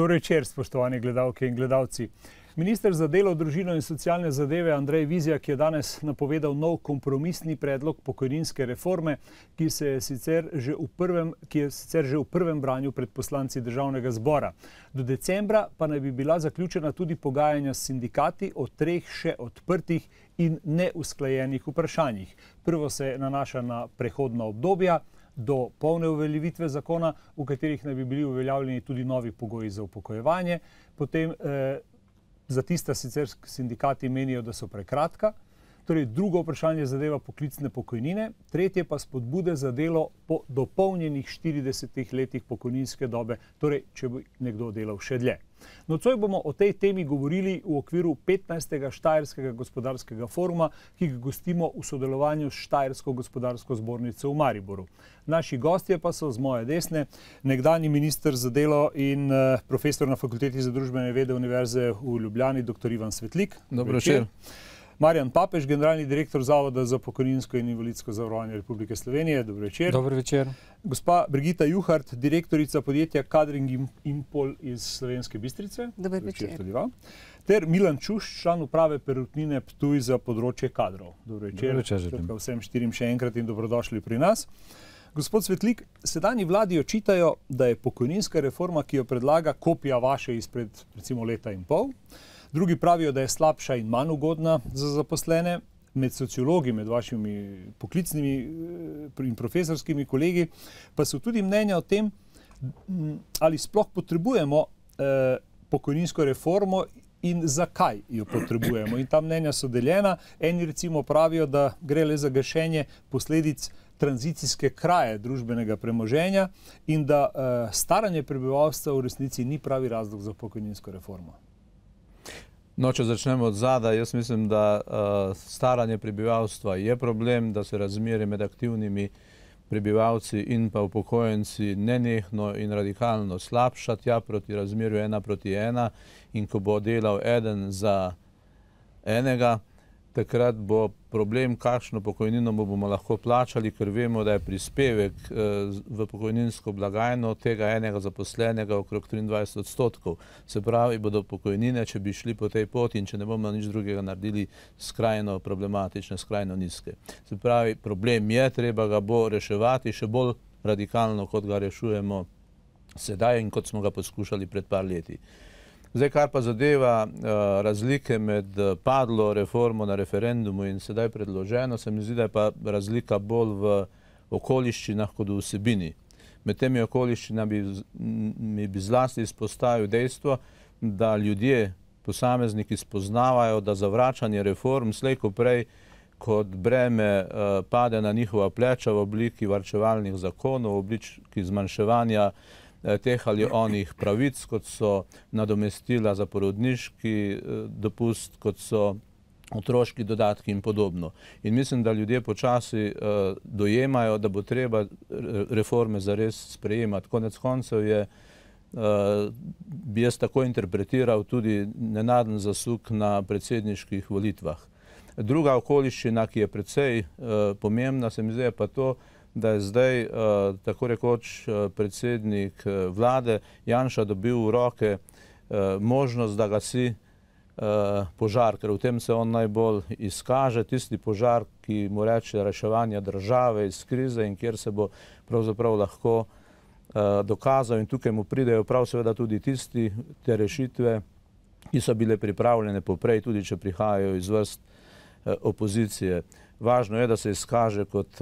Dobro večer, spoštovani gledalke in gledalci. Minister za delo, družino in socialne zadeve Andrej Vizjak je danes napovedal nov kompromisni predlog pokojninske reforme, ki je sicer že v prvem branju pred poslanci Državnega zbora. Do decembra pa naj bi bila zaključena tudi pogajanja s sindikati o 3 še odprtih in neusklajenih vprašanjih. Prvo se nanaša na prehodna obdobja do polne uveljavitve zakona, v katerih naj bi bili uveljavljeni tudi novi pogoji za upokojevanje. Potem za tista sicer sindikati menijo, da so prekratka. Torej, drugo vprašanje zadeva poklicne pokojnine, tretje pa spodbude za delo po dopolnjenih 40 letih pokojninske dobe, torej, če bi nekdo delal še dlje. Nocoj bomo o tej temi govorili v okviru 15. Štajerskega gospodarskega foruma, ki ga gostimo v sodelovanju s Štajersko gospodarsko zbornico v Mariboru. Naši gostje pa so z moje desne nekdanji minister za delo in profesor na Fakulteti za družbene vede Univerze v Ljubljani, dr. Ivan Svetlik. Dobro večer. Marjan Papež, generalni direktor Zavoda za pokojninsko in invalidsko zavarovanje Republike Slovenije. Dobro večer. Dobro večer. Gospa Brigita Juhart, direktorica podjetja Kadring Impol iz Slovenske Bistrice. Dobro večer. Ter Milan Čuš, član uprave Perutnine Ptuj za področje kadrov. Dobro večer. Dobro večer želim. Vsem štirim še enkrat in dobrodošli pri nas. Gospod Svetlik, sedanji vladi očitajo, da je pokojninska reforma, ki jo predlaga, kopija vaše izpred recimo leta in pol. Drugi pravijo, da je slabša in manj ugodna za zaposlene. Med sociologi, med vašimi poklicnimi in profesorskimi kolegi, pa so tudi mnenja o tem, ali sploh potrebujemo pokojninsko reformo in zakaj jo potrebujemo. In ta mnenja so deljena. Eni recimo pravijo, da gre le za gašenje posledic tranzicijske kraje družbenega premoženja in da staranje prebivalstva v resnici ni pravi razlog za pokojninsko reformo. No, če začnemo od zadaj, jaz mislim, da staranje prebivalstva je problem, da se razmere med aktivnimi prebivalci in pa upokojenci nenehno in radikalno slabša, tja proti razmerju 1:1, in ko bo delal eden za enega, takrat bo problem, kakšno pokojnino bomo lahko plačali, ker vemo, da je prispevek v pokojninsko blagajno tega enega zaposlenega okrog 23%. Se pravi, bodo pokojnine, če bi šli po tej poti in če ne bomo nič drugega naredili, skrajno problematične, skrajno nizke. Se pravi, problem je, treba ga bo reševati še bolj radikalno, kot ga rešujemo sedaj in kot smo ga poskušali pred par leti. Zdaj, kar pa zadeva razlike med padlo reformo na referendumu in sedaj predloženo, se mi zdi, da je pa razlika bolj v okoliščinah kot v vsebini. Med temi okoliščinami bi zlasti izpostavil dejstvo, da ljudje, posamezniki spoznavajo, da zavračanje reform slej ko prej kot breme pade na njihova pleča v obliki varčevalnih zakonov, v obliki zmanjševanja teh ali onih pravic, kot so nadomestila za porodniški dopust, kot so otroški dodatki in podobno. In mislim, da ljudje počasi dojemajo, da bo treba reforme zares sprejemati. Konec koncev bi jaz tako interpretiral tudi nenaden zasuk na predsedniških volitvah. Druga okoliščina, ki je precej pomembna, se mi zdi pa to, da je zdaj tako rekoč predsednik vlade Janša dobil v roke možnost, da gasi požar, ker v tem se on najbolj izkaže, tisti požar, ki mu reče reševanje države iz krize in kjer se bo pravzaprav lahko dokazal, in tukaj mu pridejo prav seveda tudi te rešitve, ki so bile pripravljene poprej, tudi če prihajajo iz vrst opozicije. Važno je, da se izkaže kot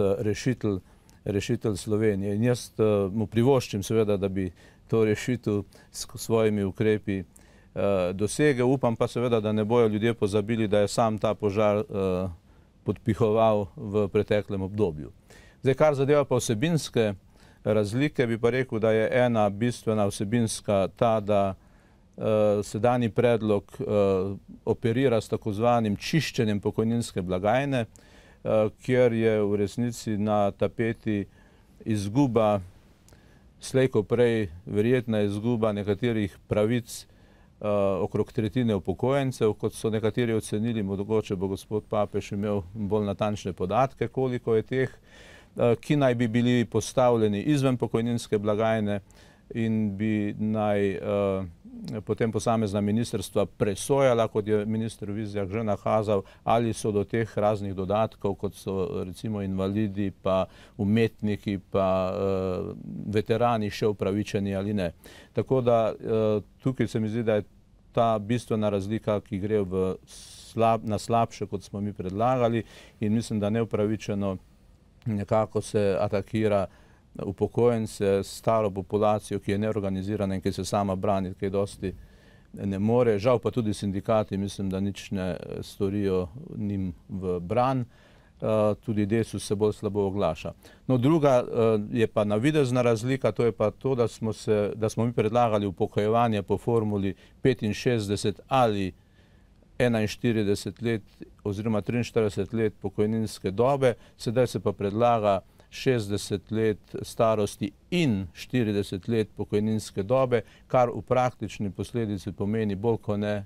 rešitelj Slovenije. In jaz mu privoščim seveda, da bi to rešitev s svojimi ukrepi dosegel. Upam pa seveda, da ne bojo ljudje pozabili, da je sam ta požar podpihoval v preteklem obdobju. Zdaj, kar zadeva pa vsebinske razlike, bi pa rekel, da je ena bistvena vsebinska ta, da sedanji predlog operira s tako zvanim čiščenjem pokojninske blagajne, kjer je v resnici na tapeti izguba, slej ko prej verjetna izguba nekaterih pravic okrog tretjine upokojencev, kot so nekateri ocenili, mogoče bo gospod Papež imel bolj natančne podatke, koliko je teh, ki naj bi bili postavljeni izven pokojninske blagajne in bi naj potem posamezna ministrstva presojala, kot je minister Vizjak že nakazal, ali so do teh raznih dodatkov, kot so recimo invalidi, pa umetniki, pa veterani še upravičeni ali ne. Tako da tukaj se mi zdi, da je ta bistvena razlika, ki gre na slabše, kot smo mi predlagali, in mislim, da neupravičeno nekako se atakira upokojence, staro populacijo, ki je neorganizirana in ki se sama brani, kaj dosti ne more. Žal pa tudi sindikati, mislim, da nič ne storijo njim v bran. Tudi Desus se bolj slabo oglaša. No, druga je pa navidezna razlika, to je pa to, da smo mi predlagali upokojevanje po formuli 65 ali 41 let oziroma 43 let pokojninske dobe, sedaj se pa predlaga 60 let starosti in 40 let pokojninske dobe, kar v praktični posledici pomeni bolj kot ne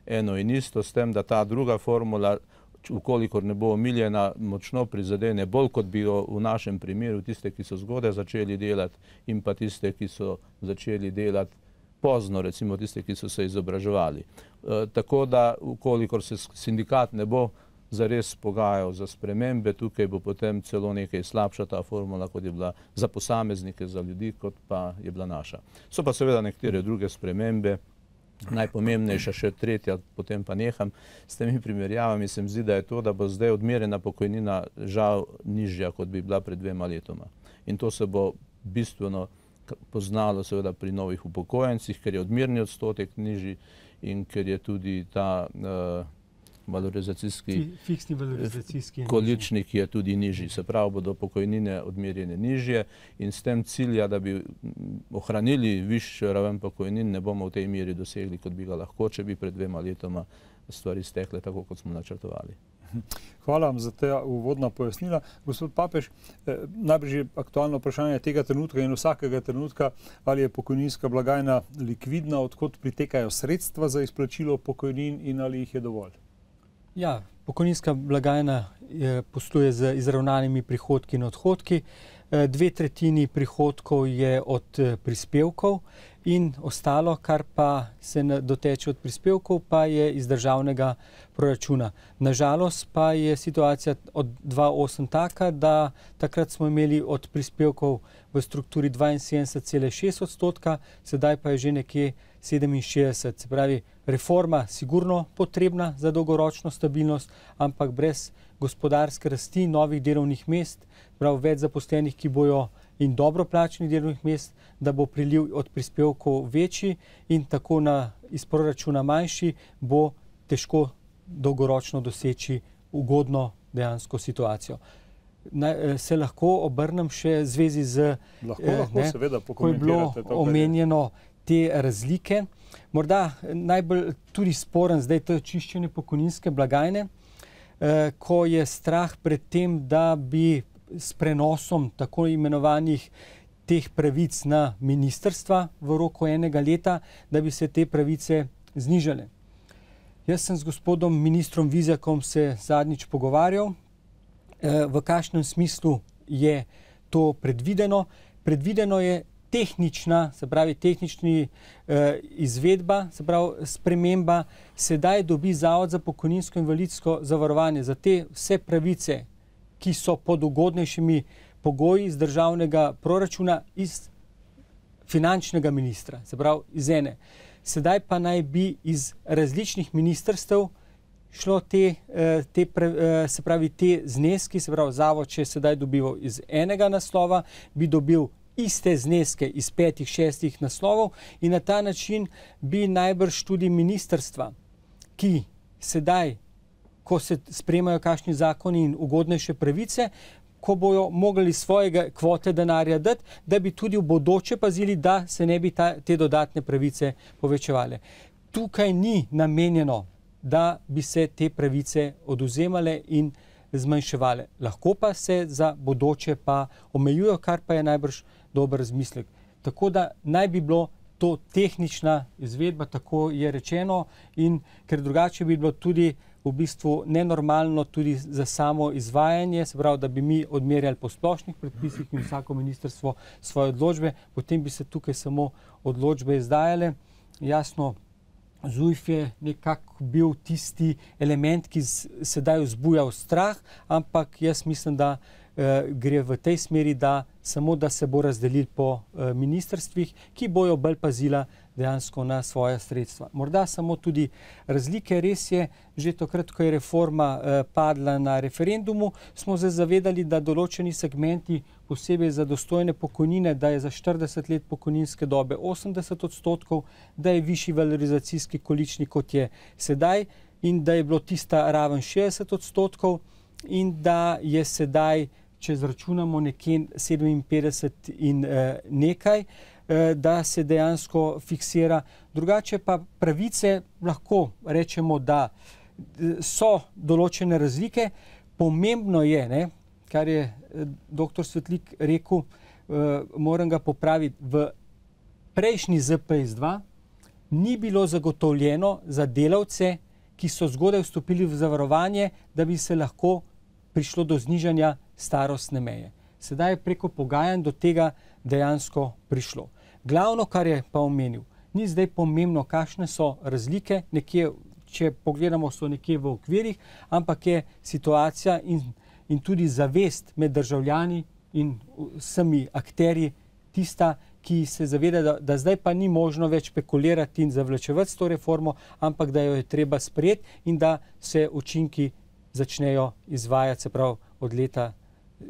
eno in isto, s tem, da ta druga formula, ukolikor ne bo omiljena, močno prizadene bolj kot bi jo v našem primeru tiste, ki so zgodaj začeli delati, in pa tiste, ki so začeli delati pozno, recimo tiste, ki so se izobraževali. Tako da, ukolikor se sindikat ne bo zares pogajal za spremembe, tukaj bo potem celo nekaj slabša ta formula, kot je bila za posameznike, za ljudi, kot pa je bila naša. So pa seveda nekatere druge spremembe, najpomembnejša še tretja, potem pa neham s temi primerjavami. Se mi zdi, da je to, da bo zdaj odmerjena pokojnina žal nižja, kot bi bila pred 2 letoma. In to se bo bistveno poznalo seveda pri novih upokojencih, ker je odmerni odstotek nižji in ker je tudi ta fiksni valorizacijski količnik je tudi nižji. Se pravi, bodo pokojnine odmerjene nižje in s tem cilja, da bi ohranili višjo raven pokojnin, ne bomo v tej meri dosegli, kot bi ga lahko, če bi pred 2 letoma stvari stekle tako, kot smo načrtovali. Hvala vam za ta uvodna pojasnila. Gospod Papež, najprej že aktualno vprašanje tega trenutka in vsakega trenutka, ali je pokojninska blagajna likvidna, odkot pritekajo sredstva za izplačilo pokojnin in ali jih je dovolj? Ja, pokojninska blagajna posluje z izravnanimi prihodki in odhodki. 2/3 prihodkov je od prispevkov in ostalo, kar pa se doteče od prispevkov, pa je iz državnega proračuna. Nažalost pa je situacija od 2008 taka, da takrat smo imeli od prispevkov v strukturi 72,6%, sedaj pa je že nekje 67%. Se pravi, reforma sigurno potrebna za dolgoročno stabilnost, ampak brez gospodarske rasti, novih delovnih mest, prav več zaposlenih, ki bojo in dobro plačenih delovnih mest, da bo priliv od prispevkov večji in tako iz proračuna manjši, bo težko dolgoročno doseči ugodno dejansko situacijo. Se lahko obrnem še v zvezi z, ko je bilo omenjeno te razlike. Morda najbolj tudi sporen zdaj to čiščenje pokojninske blagajne, ko je strah pred tem, da bi s prenosom tako imenovanih teh pravic na ministrstva v roku 1 leta, da bi se te pravice znižale. Jaz sem z gospodom ministrom Vizjakom se zadnjič pogovarjal, v kakšnem smislu je to predvideno. Predvideno je tehnična, se pravi tehnični izvedba, se pravi sprememba. Sedaj dobi Zavod za pokojninsko in invalidsko zavarovanje za te vse pravice, ki so pod ugodnejšimi pogoji iz državnega proračuna, iz finančnega ministra, se pravi iz ene. Sedaj pa naj bi iz različnih ministrstev šlo te zneski, se pravi Zavod, če je sedaj dobival iz enega naslova, bi dobil iste zneske iz 5-6 naslovov in na ta način bi najbrž tudi ministrstva, ki sedaj, ko se sprejemajo kakšni zakoni in ugodnejše pravice, ko bojo mogli svojega kvote denarja dati, da bi tudi v bodoče pazili, da se ne bi te dodatne pravice povečevale. Tukaj ni namenjeno, da bi se te pravice odvzemale in zmanjševale. Lahko pa se za bodoče pa omejujo, kar pa je najbrž dober razmislek. Tako da naj bi bilo to tehnična izvedba, tako je rečeno, in ker drugače bi bilo tudi v bistvu nenormalno tudi za samo izvajanje, se pravi, da bi mi odmerjali po splošnih predpisih in vsako ministrstvo svoje odločbe, potem bi se tukaj samo odločbe izdajale Jasno, ZUJF je nekako bil tisti element, ki sedaj vzbujal strah, ampak jaz mislim, da gre v tej smeri, da samo da se bo razdelil po ministrstvih, ki bojo bolj pazila dejansko na svoja sredstva. Morda samo tudi razlike, res je, že takrat, ko je reforma padla na referendumu, smo se zavedali, da določeni segmenti, posebej za dostojne pokojnine, da je za 40 let pokojninske dobe 80%, da je višji valorizacijski količnik, kot je sedaj, in da je bilo tista raven 60%, in da je sedaj, če zračunamo nekje 57 in nekaj, da se dejansko fiksira. Drugače pa pravice lahko rečemo, da so določene razlike. Pomembno je, ne, kar je dr. Svetlik rekel, moram ga popraviti, v prejšnji ZPS-2 ni bilo zagotovljeno za delavce, ki so zgodaj vstopili v zavarovanje, da bi se lahko prišlo do znižanja starostne meje. Sedaj je preko pogajanj do tega dejansko prišlo. Glavno, kar je pa omenil, ni zdaj pomembno, kakšne so razlike, nekje, če pogledamo, so nekje v okvirih, ampak je situacija in tudi zavest med državljani in vsemi akterji tista, ki se zaveda, da zdaj pa ni možno več špekulirati in zavlačevati s to reformo, ampak da jo je treba sprejeti in da se učinki začnejo izvajati, se pravi od leta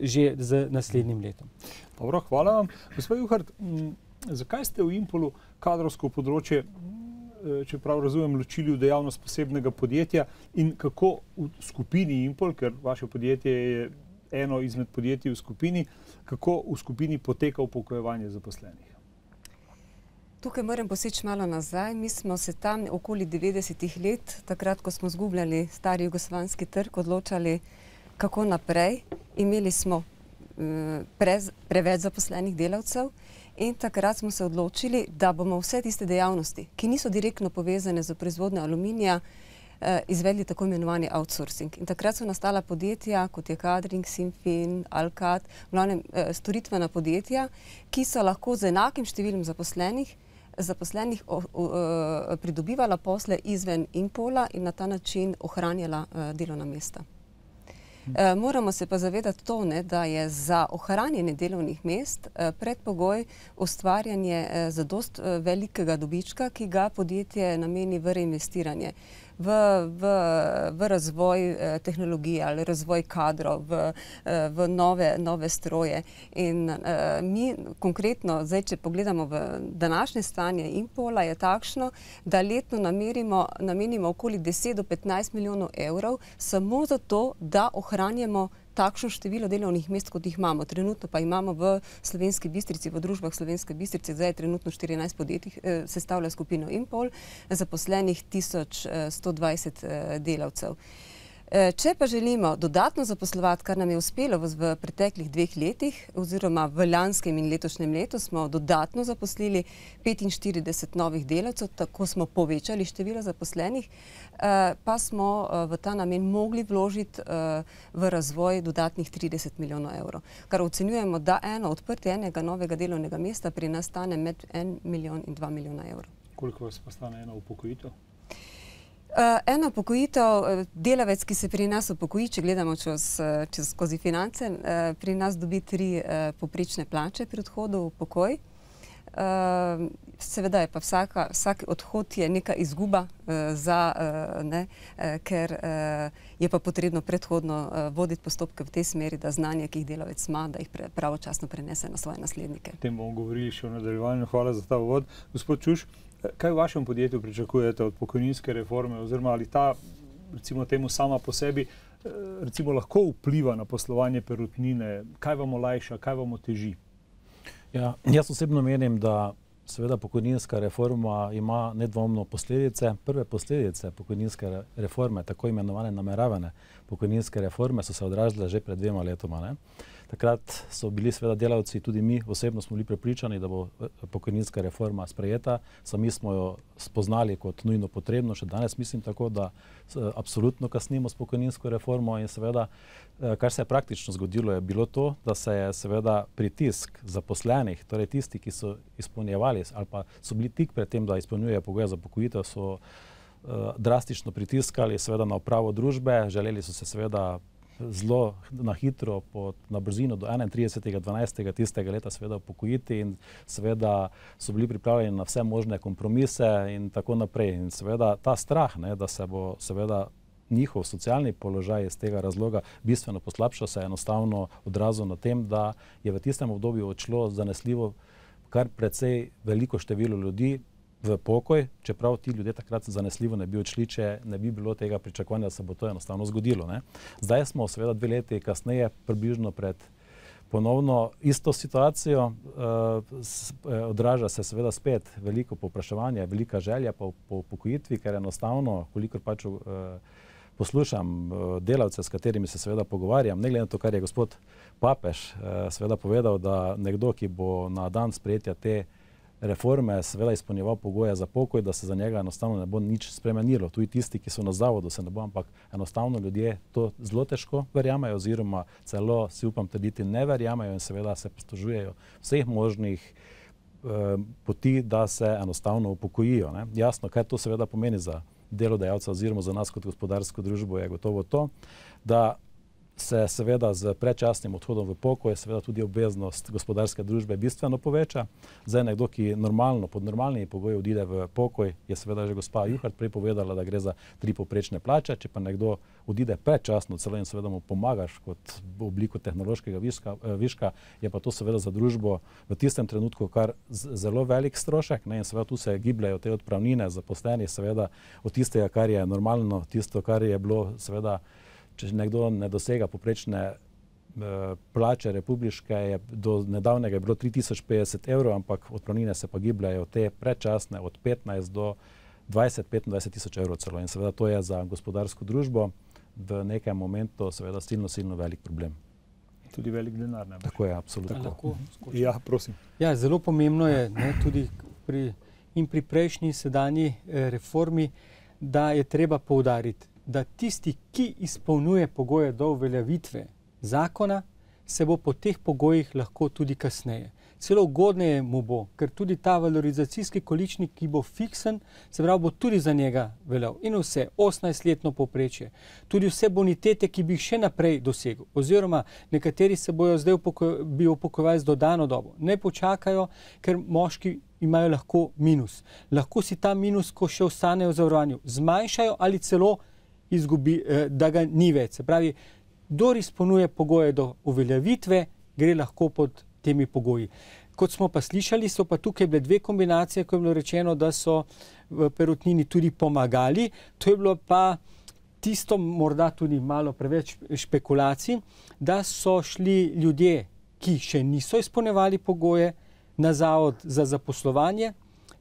že z naslednjim letom. Dobro, hvala vam. Gospod Juhart, zakaj ste v Impolu kadrovsko področje, če prav razumem, ločili v dejavnost posebnega podjetja in kako v skupini Impol, ker vaše podjetje je eno izmed podjetij v skupini, kako v skupini poteka upokojevanje zaposlenih? Tukaj moram poseči malo nazaj. Mi smo se tam okoli 90-ih let, takrat, ko smo zgubljali stari jugoslovanski trg, odločali, kako naprej. Imeli smo preveč zaposlenih delavcev in takrat smo se odločili, da bomo vse tiste dejavnosti, ki niso direktno povezane z proizvodnjo aluminija, izvedli tako imenovani outsourcing. In takrat so nastala podjetja, kot je Kadring, Simfin, Alcat, glavnem storitvena podjetja, ki so lahko z enakim številom zaposlenih pridobivala posle izven Impola in na ta način ohranjala delovna mesta. Moramo se pa zavedati to, da je za ohranjanje delovnih mest predpogoj ustvarjanje zadost velikega dobička, ki ga podjetje nameni v reinvestiranje, v razvoj tehnologije ali razvoj kadrov, v nove stroje. In mi konkretno, zdaj, če pogledamo v današnje stanje Impola, je takšno, da letno namenimo okoli 10 do 15 milijonov evrov samo zato, da ohranjamo takšno število delovnih mest, kot jih imamo. Trenutno pa imamo v Slovenski Bistrici, v družbah Slovenske Bistrice, zdaj je trenutno 14 podjetij, sestavlja skupino Impol, zaposlenih 1120 delavcev. Če pa želimo dodatno zaposlovati, kar nam je uspelo v preteklih 2 letih, oziroma v lanskem in letošnjem letu, smo dodatno zaposlili 45 novih delavcev, tako smo povečali število zaposlenih, pa smo v ta namen mogli vložiti v razvoj dodatnih 30 milijonov evrov. Kar ocenjujemo, da odprtje enega novega delovnega mesta pri nas stane med 1 milijon in 2 milijona evrov. Koliko vas pa stane ena upokojitev? Ena upokojitev, delavec, ki se pri nas upokoji, če gledamo skozi finance, pri nas dobi 3 povprečne plače pri odhodu v pokoj. Seveda je pa vsak odhod je neka izguba, ker je pa potrebno predhodno voditi postopke v tej smeri, da znanje, ki jih delavec ima, da jih pravočasno prenese na svoje naslednike. O tem bomo govorili še v nadaljevanju. Hvala za ta uvod. Gospod Čuš, kaj v vašem podjetju pričakujete od pokojninske reforme, oziroma ali ta, recimo temu sama po sebi, recimo lahko vpliva na poslovanje Perutnine? Kaj vam olajša, kaj vam oteži? Ja, jaz osebno menim, da seveda pokojninska reforma ima nedvomno posledice. Prve posledice pokojninske reforme, tako imenovane nameravane pokojninske reforme, so se odražile že pred 2 letoma. Takrat so bili seveda delavci, tudi mi osebno smo bili prepričani, da bo pokojninska reforma sprejeta. Sami smo jo spoznali kot nujno potrebno, še danes mislim tako, da absolutno kasnimo s pokojninsko reformo in seveda, kar se je praktično zgodilo, je bilo to, da se je seveda pritisk zaposlenih, torej tisti, ki so izpolnjevali ali pa so bili tik pred tem, da izpolnjujejo pogoje za pokojitev, so drastično pritiskali seveda na upravo družbe, želeli so se seveda zelo na hitro, na brzino do 31.12. tistega leta seveda upokojiti in seveda so bili pripravljeni na vse možne kompromise in tako naprej. In seveda ta strah, ne, da se bo seveda njihov socialni položaj iz tega razloga bistveno poslabšal, se je enostavno odrazil na tem, da je v tistem obdobju odšlo zanesljivo kar precej veliko število ljudi v pokoj, čeprav ti ljudje takrat zanesljivo ne bi odšli, če ne bi bilo tega pričakovanja, da se bo to enostavno zgodilo. Ne. Zdaj smo seveda 2 leti kasneje, približno pred ponovno isto situacijo, odraža se seveda spet veliko povpraševanje, velika želja po upokojitvi, ker enostavno, kolikor pač poslušam delavce, s katerimi se seveda pogovarjam, ne glede na to, kar je gospod Papež seveda povedal, da nekdo, ki bo na dan sprejetja te reforme seveda izpolnjeval pogoje za pokoj, da se za njega enostavno ne bo nič spremenilo. Tudi tisti, ki so na zavodu, se ne bo, ampak enostavno ljudje to zelo težko verjamejo oziroma celo, si upam trditi, ne verjamejo in seveda se poslužujejo vseh možnih poti, da se enostavno upokojijo. Ne. Jasno, kaj to seveda pomeni za delodajalca oziroma za nas kot gospodarsko družbo, je gotovo to, da se seveda z predčasnim odhodom v pokoj seveda tudi obveznost gospodarske družbe bistveno poveča. Zdaj nekdo, ki normalno, pod normalnimi pogoji odide v pokoj, je seveda že gospa Juhart prej povedala, da gre za 3 povprečne plače, če pa nekdo odide predčasno celo in seveda mu pomagaš kot v obliku tehnološkega viška, je pa to seveda za družbo v tistem trenutku kar zelo velik strošek, ne, in seveda tu se gibljajo te odpravnine zaposleni, seveda od tistega, kar je normalno, tisto, kar je bilo seveda, če nekdo ne dosega povprečne plače republiške, je do nedavnega je bilo 3050 evrov, ampak odpravnine se pa gibljajo te predčasne od 15 do 20-25 tisoč evrov celo. In seveda to je za gospodarsko družbo v nekem momentu seveda silno velik problem. Tudi velik denar. Ne? Tako je, absolutno. Ja, prosim. Ja, zelo pomembno je, ne, tudi pri prejšnji sedanji reformi, da je treba poudariti, da tisti, ki izpolnjuje pogoje do uveljavitve zakona, se bo po teh pogojih lahko tudi kasneje. Celo ugodneje mu bo, ker tudi ta valorizacijski količnik, ki bo fiksen, se pravi, bo tudi za njega veljal. In vse 18-letno povprečje, tudi vse bonitete, ki bi jih še naprej dosegel. Oziroma, nekateri se bojo zdaj upokojevali z dodano dobo. Ne počakajo, ker moški imajo lahko minus. Lahko si ta minus, ko še ostanejo v zavarovanju, zmanjšajo ali celo izgubi, da ga ni več. Se pravi, kdor izpolnjuje pogoje do uveljavitve, gre lahko pod temi pogoji. Kot smo pa slišali, so pa tukaj bile 2 kombinacije, ko je bilo rečeno, da so v Perutnini tudi pomagali. To je bilo pa tisto morda tudi malo preveč špekulacij, da so šli ljudje, ki še niso izpolnjevali pogoje, na zavod za zaposlovanje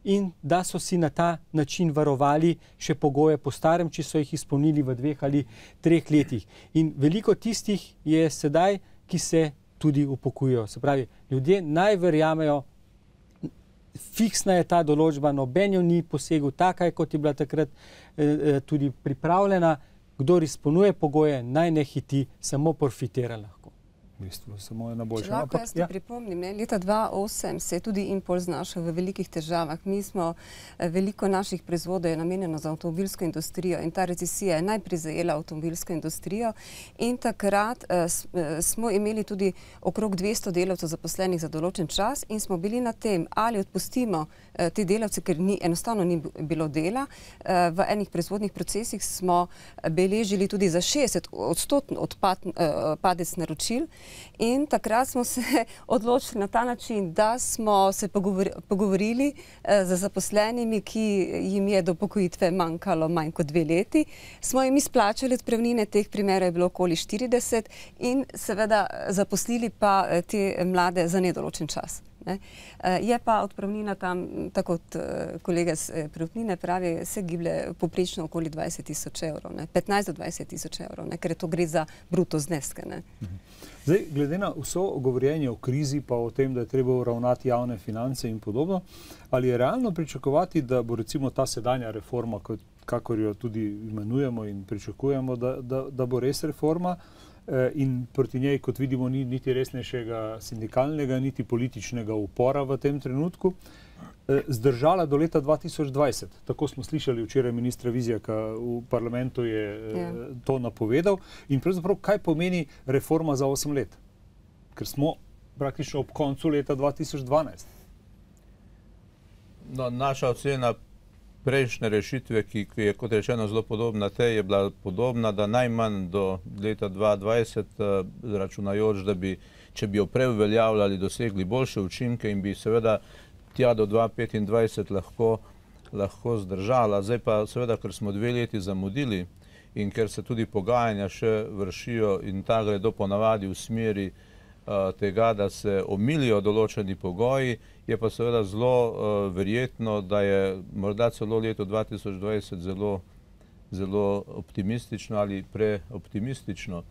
in da so si na ta način varovali še pogoje po starem, če so jih izpolnili v 2 ali 3 letih. In veliko tistih je sedaj, ki se tudi upokojijo. Se pravi, ljudje naj verjamejo, fiksna je ta določba, noben jo ni posegel, taka je, kot je bila takrat tudi pripravljena. Kdor izpolnjuje pogoje, naj ne hiti, samo profitira lahko. V bistvu, samo na boljšem. Če lahko jaz to pripomnim, leta 2008 se je tudi Impol znašel v velikih težavah. Mi smo, veliko naših proizvodov je namenjeno za avtomobilsko industrijo in ta recesija je najprej zajela avtomobilsko industrijo in takrat smo imeli tudi okrog 200 delavcev zaposlenih za določen čas in smo bili na tem, ali odpustimo te delavce, ker enostavno ni bilo dela. V enih proizvodnih procesih smo beležili tudi za 60% padec naročil. In takrat smo se odločili na ta način, da smo se pogovorili z zaposlenimi, ki jim je do upokojitve manjkalo manj kot 2 leti. Smo jim izplačali odpravnine, teh primerov je bilo okoli 40 in seveda zaposlili pa te mlade za nedoločen čas. Je pa odpravnina tam, tako kot kolega z prihodnine pravi, se giblje poprečno okoli 20 000 evrov, 15 do 20 000 evrov, ker to gre za bruto zneske. Zdaj, glede na vso govorjenje o krizi, pa o tem, da je treba uravnati javne finance in podobno, ali je realno pričakovati, da bo recimo ta sedanja reforma, kakor jo tudi imenujemo in pričakujemo, da bo res reforma, in proti njej, kot vidimo, ni niti resnejšega sindikalnega, niti političnega upora v tem trenutku, zdržala do leta 2020. Tako smo slišali včeraj ministra Vizjaka, v parlamentu je to napovedal. In pravzaprav, kaj pomeni reforma za 8 let? Ker smo praktično ob koncu leta 2012. No, naša ocena prejšnje rešitve, ki je, kot rečeno, zelo podobna tej, je bila podobna, da najmanj do leta 2020, računajoč, da bi, če bi jo preuveljavljali, dosegli boljše učinke in bi seveda tja do 2025 lahko zdržala. Zdaj pa seveda, ker smo 2 leti zamudili in ker se tudi pogajanja še vršijo in ta gredo ponavadi v smeri tega, da se omilijo določeni pogoji, je pa seveda zelo verjetno, da je morda celo leto 2020 zelo optimistično ali preoptimistično.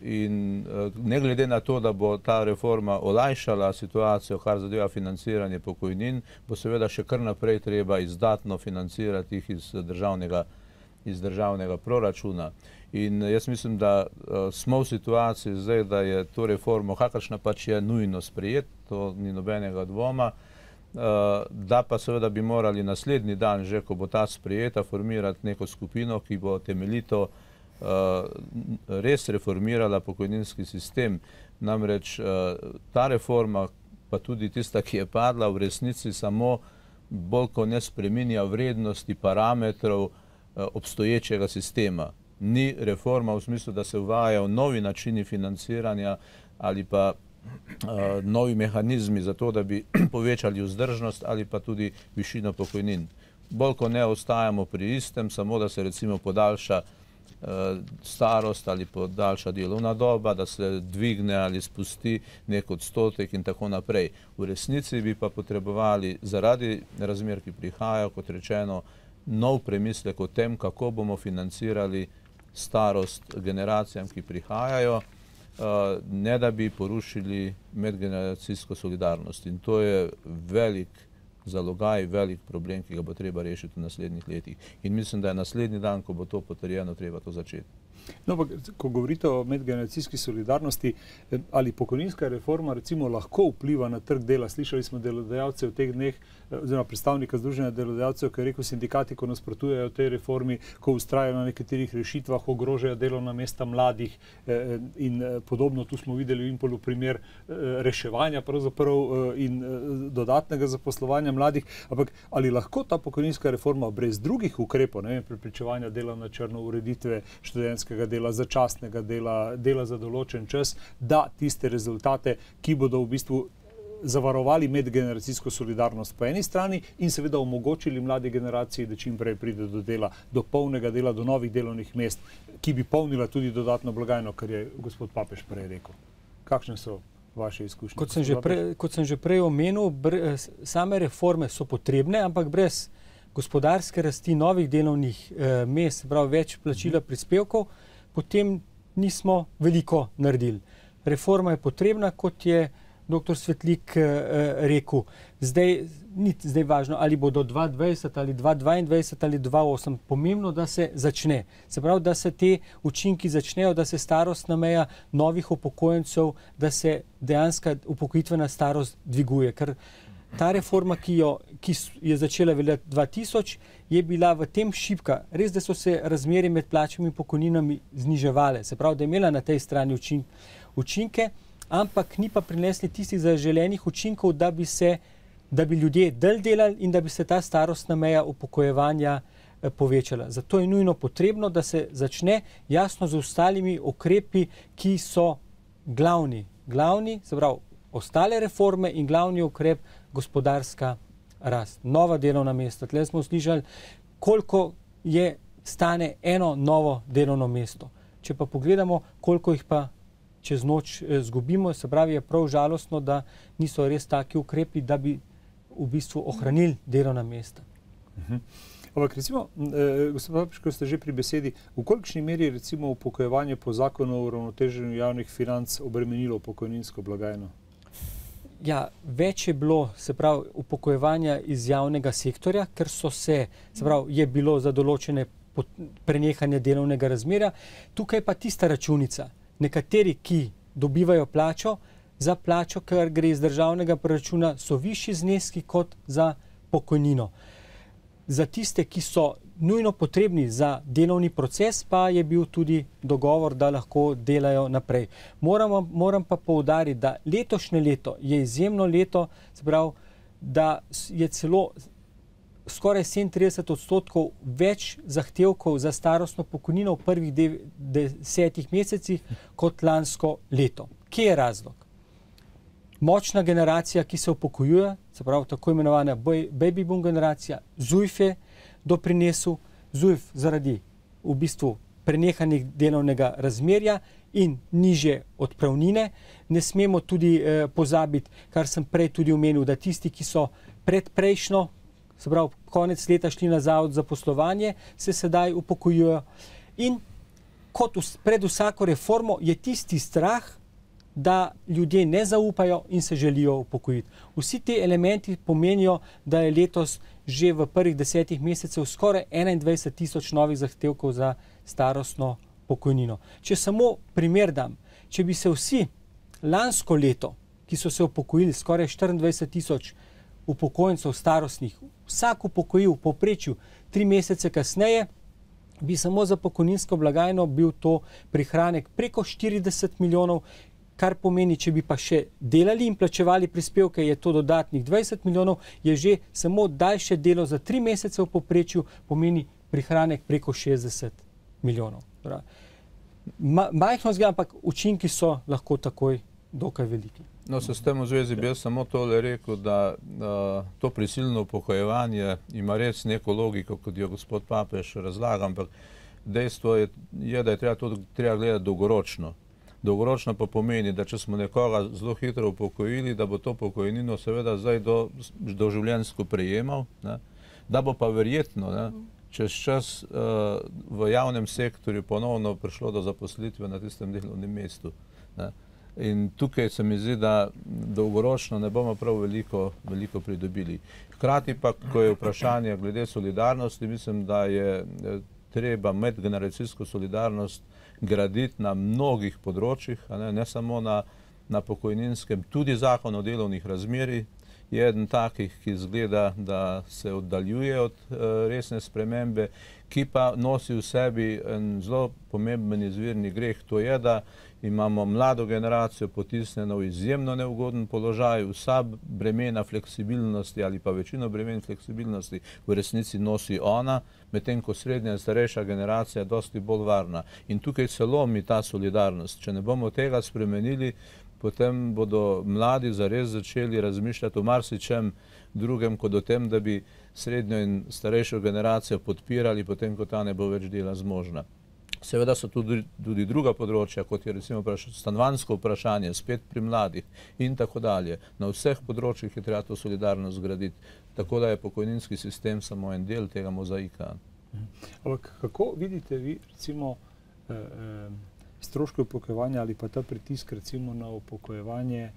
In ne glede na to, da bo ta reforma olajšala situacijo, kar zadeva financiranje pokojnin, bo seveda še kar naprej treba izdatno financirati jih iz državnega proračuna. In jaz mislim, da smo v situaciji zdaj, da je to reformo, kakršna pač je, nujno sprejeti, to ni nobenega dvoma, da pa seveda bi morali naslednji dan, že ko bo ta sprejeta, formirati neko skupino, ki bo temeljito res reformirala pokojninski sistem. Namreč ta reforma, pa tudi tista, ki je padla, v resnici samo bolj ko ne spreminja vrednosti parametrov obstoječega sistema. Ni reforma v smislu, da se uvajajo novi načini financiranja ali pa novi mehanizmi za to, da bi povečali vzdržnost ali pa tudi višino pokojnin. Bolj ko ne ostajamo pri istem, samo da se recimo podaljša starost ali podaljša delovna doba, da se dvigne ali spusti nek odstotek in tako naprej. V resnici bi pa potrebovali zaradi razmer, ki prihajajo, kot rečeno, nov premislek o tem, kako bomo financirali starost generacijam, ki prihajajo, ne da bi porušili medgeneracijsko solidarnost. In to je velik zalogaj, velik problem, ki ga bo treba rešiti v naslednjih letih. In mislim, da je naslednji dan, ko bo to potrjeno, treba to začeti. No, pa, ko govorite o medgeneracijski solidarnosti, ali pokojninska reforma recimo lahko vpliva na trg dela? Slišali smo delodajalce v teh dneh, oziroma predstavnika Združenja delodajalcev, ki je rekel, sindikati, ko nasprotujejo tej reformi, ko ustrajajo na nekaterih rešitvah, ogrožajo delovna mesta mladih in podobno. Tu smo videli v Impolu primer reševanja pravzaprav in dodatnega zaposlovanja mladih. Ampak ali lahko ta pokojninska reforma brez drugih ukrepov, ne vem, preprečevanja dela na črno, ureditve študentskega dela, začasnega dela, dela za določen čas, da tiste rezultate, ki bodo v bistvu zavarovali medgeneracijsko solidarnost po eni strani in seveda omogočili mladi generaciji, da čim prej pride do dela, do polnega dela, do novih delovnih mest, ki bi polnila tudi dodatno blagajno, kar je gospod Papež prej rekel. Kakšne so vaše izkušnje? Kot sem že prej omenil, same reforme so potrebne, ampak brez gospodarske rasti, novih delovnih mest, prav več plačila prispevkov, potem nismo veliko naredili. Reforma je potrebna, kot je dr. Svetlik rekel. Zdaj ni važno, ali bo do 2020 ali 2022 ali 2028. Pomembno, da se začne. Se pravi, da se te učinki začnejo, da se starostna meja novih upokojencev, da se dejanska upokojitvena starost dviguje. Ker ta reforma, ki je začela veljati 2000, je bila v tem šibka. Res, da so se razmerje med plačami in pokojninami zniževale. Se pravi, da je imela na tej strani učinke, ampak ni pa prinesli tistih zaželenih učinkov, da bi ljudje dlje delali in da bi se ta starostna meja upokojevanja povečala. Zato je nujno potrebno, da se začne jasno z ostalimi ukrepi, ki so glavni, se pravi, ostale reforme in glavni ukrep gospodarska rast, nova delovna mesta. Tle smo slišali, koliko stane eno novo delovno mesto. Če pa pogledamo, koliko jih pa čez noč zgubimo. Se pravi, je prav žalostno, da niso res taki ukrepi, da bi v bistvu ohranili delovna mesta. Ampak recimo, gospod Papež, ko ste že pri besedi, v kolikšni meri recimo upokojevanje po zakonu o uravnoteženju javnih financ obremenilo pokojninsko blagajno? Ja, več je bilo, se pravi, upokojevanja iz javnega sektorja, ker je bilo za določene prenehanje delovnega razmerja. Tukaj pa tista računica. Nekateri, ki dobivajo plačo, za plačo, ker gre iz državnega proračuna, so višji zneski kot za pokojnino. Za tiste, ki so nujno potrebni za delovni proces, pa je bil tudi dogovor, da lahko delajo naprej. Moram pa poudariti, da letošnje leto je izjemno leto, se pravi, da je celo skoraj 37% več zahtevkov za starostno pokojnino v prvih 10 mesecih kot lansko leto. Kje je razlog? Močna generacija, ki se upokojuje, se pravi tako imenovana baby boom generacija, ZUJF je doprinesel, ZUJF zaradi v bistvu prenehanih delovnega razmerja in nižje odpravnine. Ne smemo tudi pozabiti, kar sem prej tudi omenil, da tisti, ki so predprejšnjo, se pravi konec leta šli na zavod za zaposlovanje, se sedaj upokojujejo. In kot pred vsako reformo je tisti strah, da ljudje ne zaupajo in se želijo upokojiti. Vsi ti elementi pomenijo, da je letos že v prvih 10 mesecev skoraj 21 tisoč novih zahtevkov za starostno pokojnino. Če samo primer dam, če bi se vsi lansko leto, ki so se upokojili, skoraj 24 tisoč upokojencev starostnih, vsak upokojil v povprečju 3 mesece kasneje, bi samo za pokojninsko blagajno bil to prihranek preko 40 milijonov, kar pomeni, če bi pa še delali in plačevali prispevke, je to dodatnih 20 milijonov, je že samo daljše delo za 3 mesece v povprečju pomeni prihranek preko 60 milijonov. Majhno zgleda, ampak učinki so lahko takoj dokaj veliki. No, se s tem v zvezi bi jaz samo tole rekel, da to prisilno upokojevanje ima res neko logiko, kot jo gospod Papež razlaga, ampak dejstvo je, da je treba gledati dolgoročno. Dolgoročno pa pomeni, da če smo nekoga zelo hitro upokojili, da bo to pokojnino seveda zdaj doživljenjsko prejemal, da bo pa verjetno čez čas v javnem sektorju ponovno prišlo do zaposlitve na tistem delovnem mestu. In tukaj se mi zdi, da dolgoročno ne bomo prav veliko pridobili. Hkrati pa, ko je vprašanje glede solidarnosti, mislim, da je treba medgeneracijsko solidarnost graditi na mnogih področjih, ne samo na pokojninskem. Tudi zakon o delovnih razmerjih je eden takih, ki izgleda, da se oddaljuje od resne spremembe, ki pa nosi v sebi en zelo pomemben izvirni greh. To je, da imamo mlado generacijo potisnjeno v izjemno neugoden položaj, vsa bremena fleksibilnosti ali pa večino bremen fleksibilnosti v resnici nosi ona, medtem ko srednja in starejša generacija je dosti bolj varna. In tukaj se lomi ta solidarnost. Če ne bomo tega spremenili, potem bodo mladi zares začeli razmišljati o marsičem drugem, kot o tem, da bi srednjo in starejšo generacijo podpirali, potem ko ta ne bo več dela zmožna. Seveda so tudi druga področja, kot je recimo stanovanjsko vprašanje, spet pri mladih in tako dalje. Na vseh področjih je treba to solidarnost graditi, tako da je pokojninski sistem samo en del tega mozaika. Ampak kako vidite vi recimo stroške upokojevanja ali pa ta pritisk recimo na upokojevanje?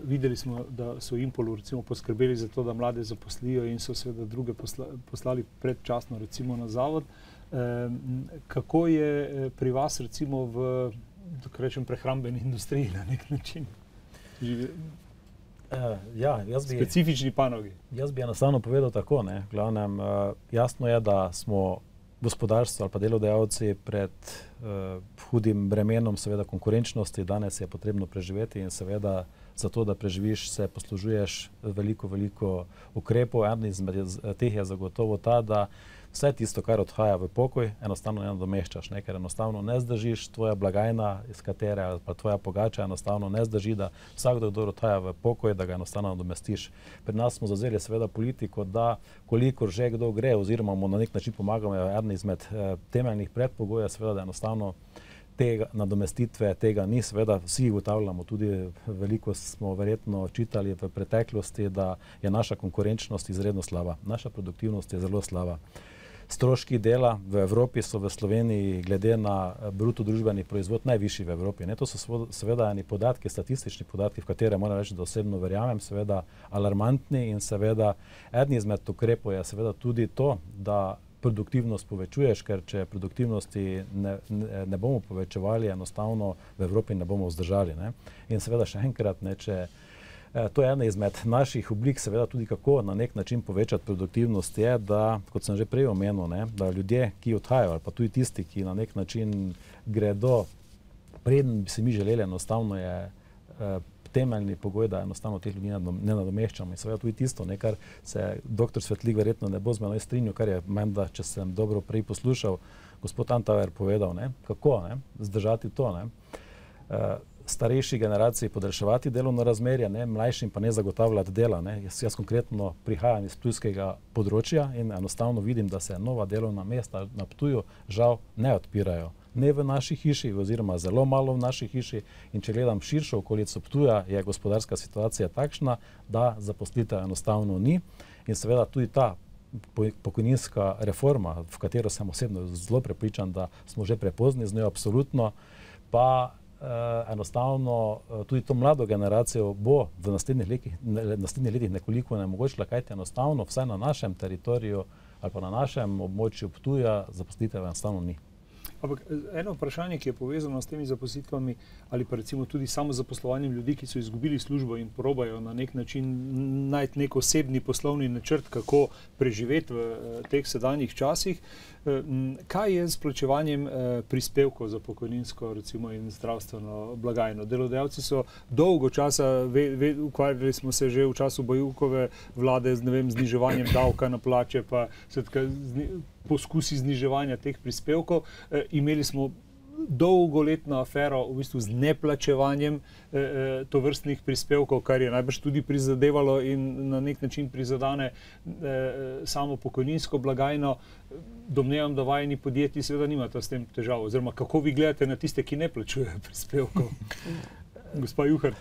Videli smo, da so Impolu recimo poskrbeli za to, da mlade zaposlijo in so seveda druge poslali predčasno recimo na zavod. Kako je pri vas recimo v, tako rečem, prehrambeni industriji na nek način? Specifični panogi. Jaz bi enostavno povedal tako, ne. V glavnem, jasno je, da smo gospodarstvo ali pa delodajalci pred hudim bremenom seveda konkurenčnosti. Danes je potrebno preživeti in seveda za to, da preživiš, se poslužuješ veliko ukrepov. En izmed teh je zagotovo ta, da vse tisto, kar odhaja v pokoj, enostavno ne nadomeščaš, ker enostavno ne zdržiš, tvoja blagajna, iz katere ali pa tvoja pogača enostavno ne zdrži, da vsakdo, kdo odhaja v pokoj, da ga enostavno nadomestiš. Pri nas smo zavzeli seveda politiko, da kolikor že kdo gre oziroma mu na nek način pomagamo, je eden izmed temeljnih predpogojev, seveda, da enostavno nadomestitve tega ni. Seveda vsi ugotavljamo, tudi veliko smo verjetno čitali v preteklosti, da je naša konkurenčnost izredno slaba. Naša produktivnost je zelo slaba. Stroški dela v Evropi so v Sloveniji glede na bruto družbeni proizvod najvišji v Evropi. To so seveda eni podatki, statistični podatki, v katere moram reči, da osebno verjamem, seveda alarmantni, in seveda eden izmed ukrepov je seveda tudi to, da produktivnost povečuješ, ker če produktivnosti ne bomo povečevali, enostavno v Evropi ne bomo vzdržali. In seveda še enkrat, to je ena izmed naših oblik, seveda tudi kako na nek način povečati produktivnost, je, da, kot sem že prej omenil, da ljudje, ki odhajajo, ali pa tudi tisti, ki na nek način gredo, preden bi si mi želeli, enostavno je temeljni pogoj, da enostavno teh ljudi ne nadomeščamo. In seveda tudi tisto, kar se dr. Svetlik verjetno ne bo z menoj strinjal, kar je menda, če sem dobro prej poslušal, gospod Antaver povedal, kako zdržati to. Starejši generaciji podaljševati delovno razmerje, mlajšim pa ne zagotavljati dela. Jaz konkretno prihajam iz ptujskega področja in enostavno vidim, da se nova delovna mesta na Ptuju žal ne odpirajo. Ne v naši hiši, oziroma zelo malo v naši hiši, in če gledam širšo okolico Ptuja, je gospodarska situacija takšna, da zaposlitev enostavno ni. In seveda tudi ta pokojninska reforma, v katero sem osebno zelo prepričan, da smo že prepozni z njo, absolutno, pa enostavno tudi to mlado generacijo bo v naslednjih letih nekoliko onemogočila, kajti enostavno vsaj na našem teritoriju ali pa na našem območju Ptuja zaposlitev enostavno ni. Ampak eno vprašanje, ki je povezano s temi zaposlitvami ali pa recimo tudi samozaposlovanjem ljudi, ki so izgubili službo in probajo na nek način najti nek osebni poslovni načrt, kako preživeti v teh sedanjih časih. Kaj je s plačevanjem prispevkov za pokojninsko recimo in zdravstveno blagajno? Delodajalci so dolgo časa, ukvarjali smo se že v času Bajukove vlade z zniževanjem davka na plače, pa poskusi zniževanja teh prispevkov. Imeli smo dolgoletno afero v bistvu z neplačevanjem tovrstnih prispevkov, kar je najbrž tudi prizadevalo in na nek način prizadane samo pokojninsko blagajno. Domnevam, da vajeni podjetji seveda nimata s tem težavo. Oziroma, kako vi gledate na tiste, ki ne plačujejo prispevkov? Gospa Juhart.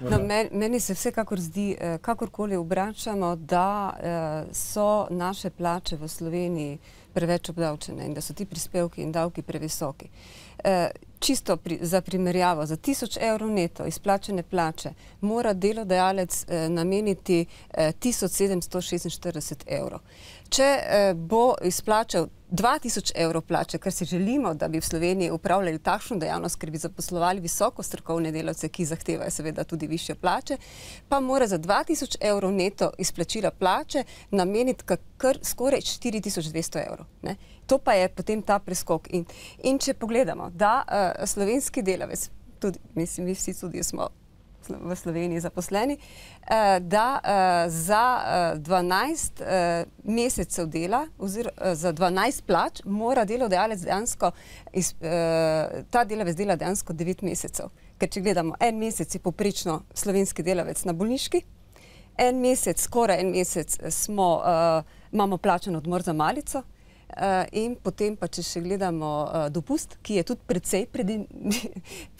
Meni se vsekakor zdi, kakorkoli obračamo, da so naše plače v Sloveniji preveč obdavčene in da so ti prispevki in davki previsoki. Čisto za primerjavo, za 1000 evrov neto izplačene plače mora delodajalec nameniti 1746 evrov. Če bo izplačal 2000 evrov plače, kar si želimo, da bi v Sloveniji upravljali takšno dejavnost, ker bi zaposlovali visoko strokovne delavce, ki zahtevajo seveda tudi višje plače, pa mora za 2000 evrov neto izplačila plače nameniti kar skoraj 4200 evrov. To pa je potem ta preskok. In če pogledamo, da slovenski delavec, tudi, mislim, mi vsi tudi smo v Sloveniji zaposleni, da za 12 mesecev dela, oziroma za 12 plač, mora delodajalec dejansko, ta delavec dela dejansko 9 mesecev. Ker če gledamo, en mesec je povprečno slovenski delavec na bolniški, en mesec, skoraj en mesec imamo plačen odmor za malico, in potem pa, če še gledamo dopust, ki je tudi precej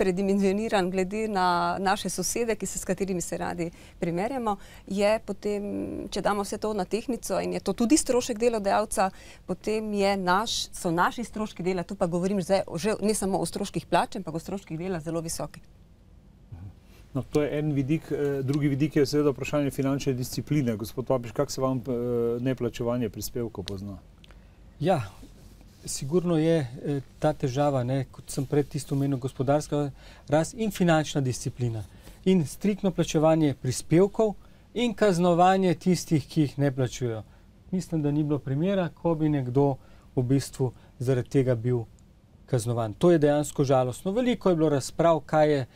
predimenzioniran glede na naše sosede, s katerimi se radi primerjamo, je potem, če damo vse to na tehtnico in je to tudi strošek delodajalca, potem so naši stroški dela, tu pa govorim že ne samo o stroških plač, ampak o stroških dela zelo visoki. No, to je en vidik. Drugi vidik je seveda vprašanje finančne discipline. Gospod Papič, kako se vam neplačevanje prispevkov pozna? Ja, sigurno je ta težava, kot sem pred tisto omenil, gospodarska rast in finančna disciplina. In striktno plačevanje prispevkov in kaznovanje tistih, ki jih ne plačujejo. Mislim, da ni bilo primera, ko bi nekdo v bistvu zaradi tega bil kaznovan. To je dejansko žalostno. Veliko je bilo razprav, kaj je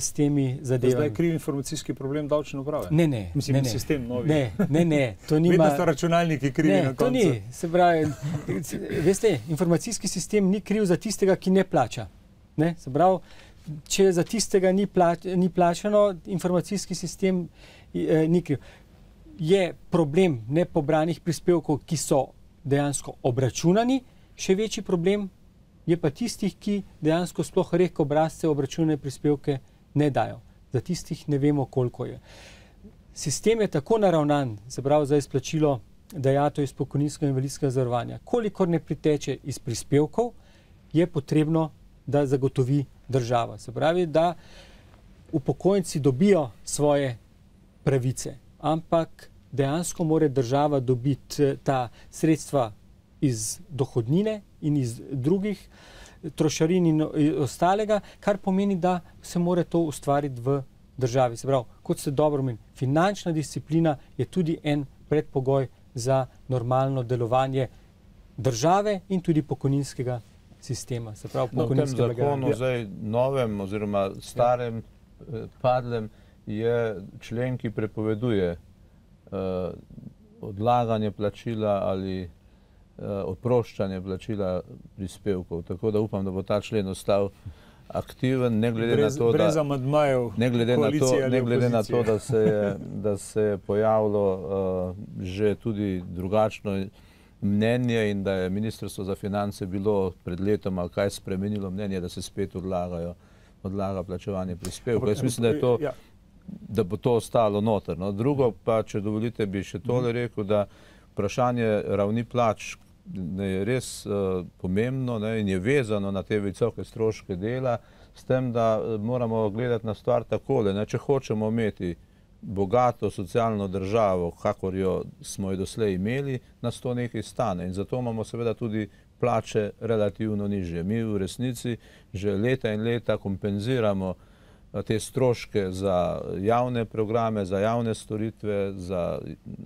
s temi zadevami. Zdaj je kriv informacijski problem davčne uprave? Ne. Mislim, sistem novi. Ne. To nima... Vedno so računalniki krivi na koncu. To ni. Se pravi, veste, informacijski sistem ni kriv za tistega, ki ne plača. Se pravi, če za tistega ni plačano, informacijski sistem ni kriv. Je problem nepobranih prispevkov, ki so dejansko obračunani, še večji problem je pa tistih, ki dejansko sploh reko obrazce obračune prispevke ne dajo. Za tistih ne vemo, koliko je. Sistem je tako naravnan, se pravi za izplačilo dajatev iz pokojninskega in invalidskega zavarovanja. Kolikor ne priteče iz prispevkov, je potrebno, da zagotovi država. Se pravi, da upokojenci dobijo svoje pravice, ampak dejansko mora država dobiti ta sredstva iz dohodnine in iz drugih trošarin in ostalega, kar pomeni, da se mora to ustvariti v državi. Se pravi, kot ste dobro omenili, finančna disciplina je tudi en predpogoj za normalno delovanje države in tudi pokojninskega sistema. Se pravi, pokojninske blagajne. V tem zakonu zdaj novem oziroma starem padlem je člen, ki prepoveduje odlaganje plačila ali oproščanje plačila prispevkov. Tako da upam, da bo ta člen ostal aktiven, ne glede na to, brez amandmajev koalicije ali opozicije. Da se je pojavilo že tudi drugačno mnenje in da je Ministrstvo za finance bilo pred letom ali kaj spremenilo mnenje, da se spet odlaga plačevanje prispevkov. Jaz mislim, da je to, da bo to ostalo noter. No. Drugo pa, če dovolite, bi še tole rekel, da vprašanje ravni plač je res pomembno in je vezano na te visoke stroške dela, s tem, da moramo gledati na stvar takole. Če hočemo imeti bogato socialno državo, kakor jo smo jo doslej imeli, nas to nekaj stane. In zato imamo seveda tudi plače relativno nižje. Mi v resnici že leta in leta kompenziramo te stroške za javne programe, za javne storitve, za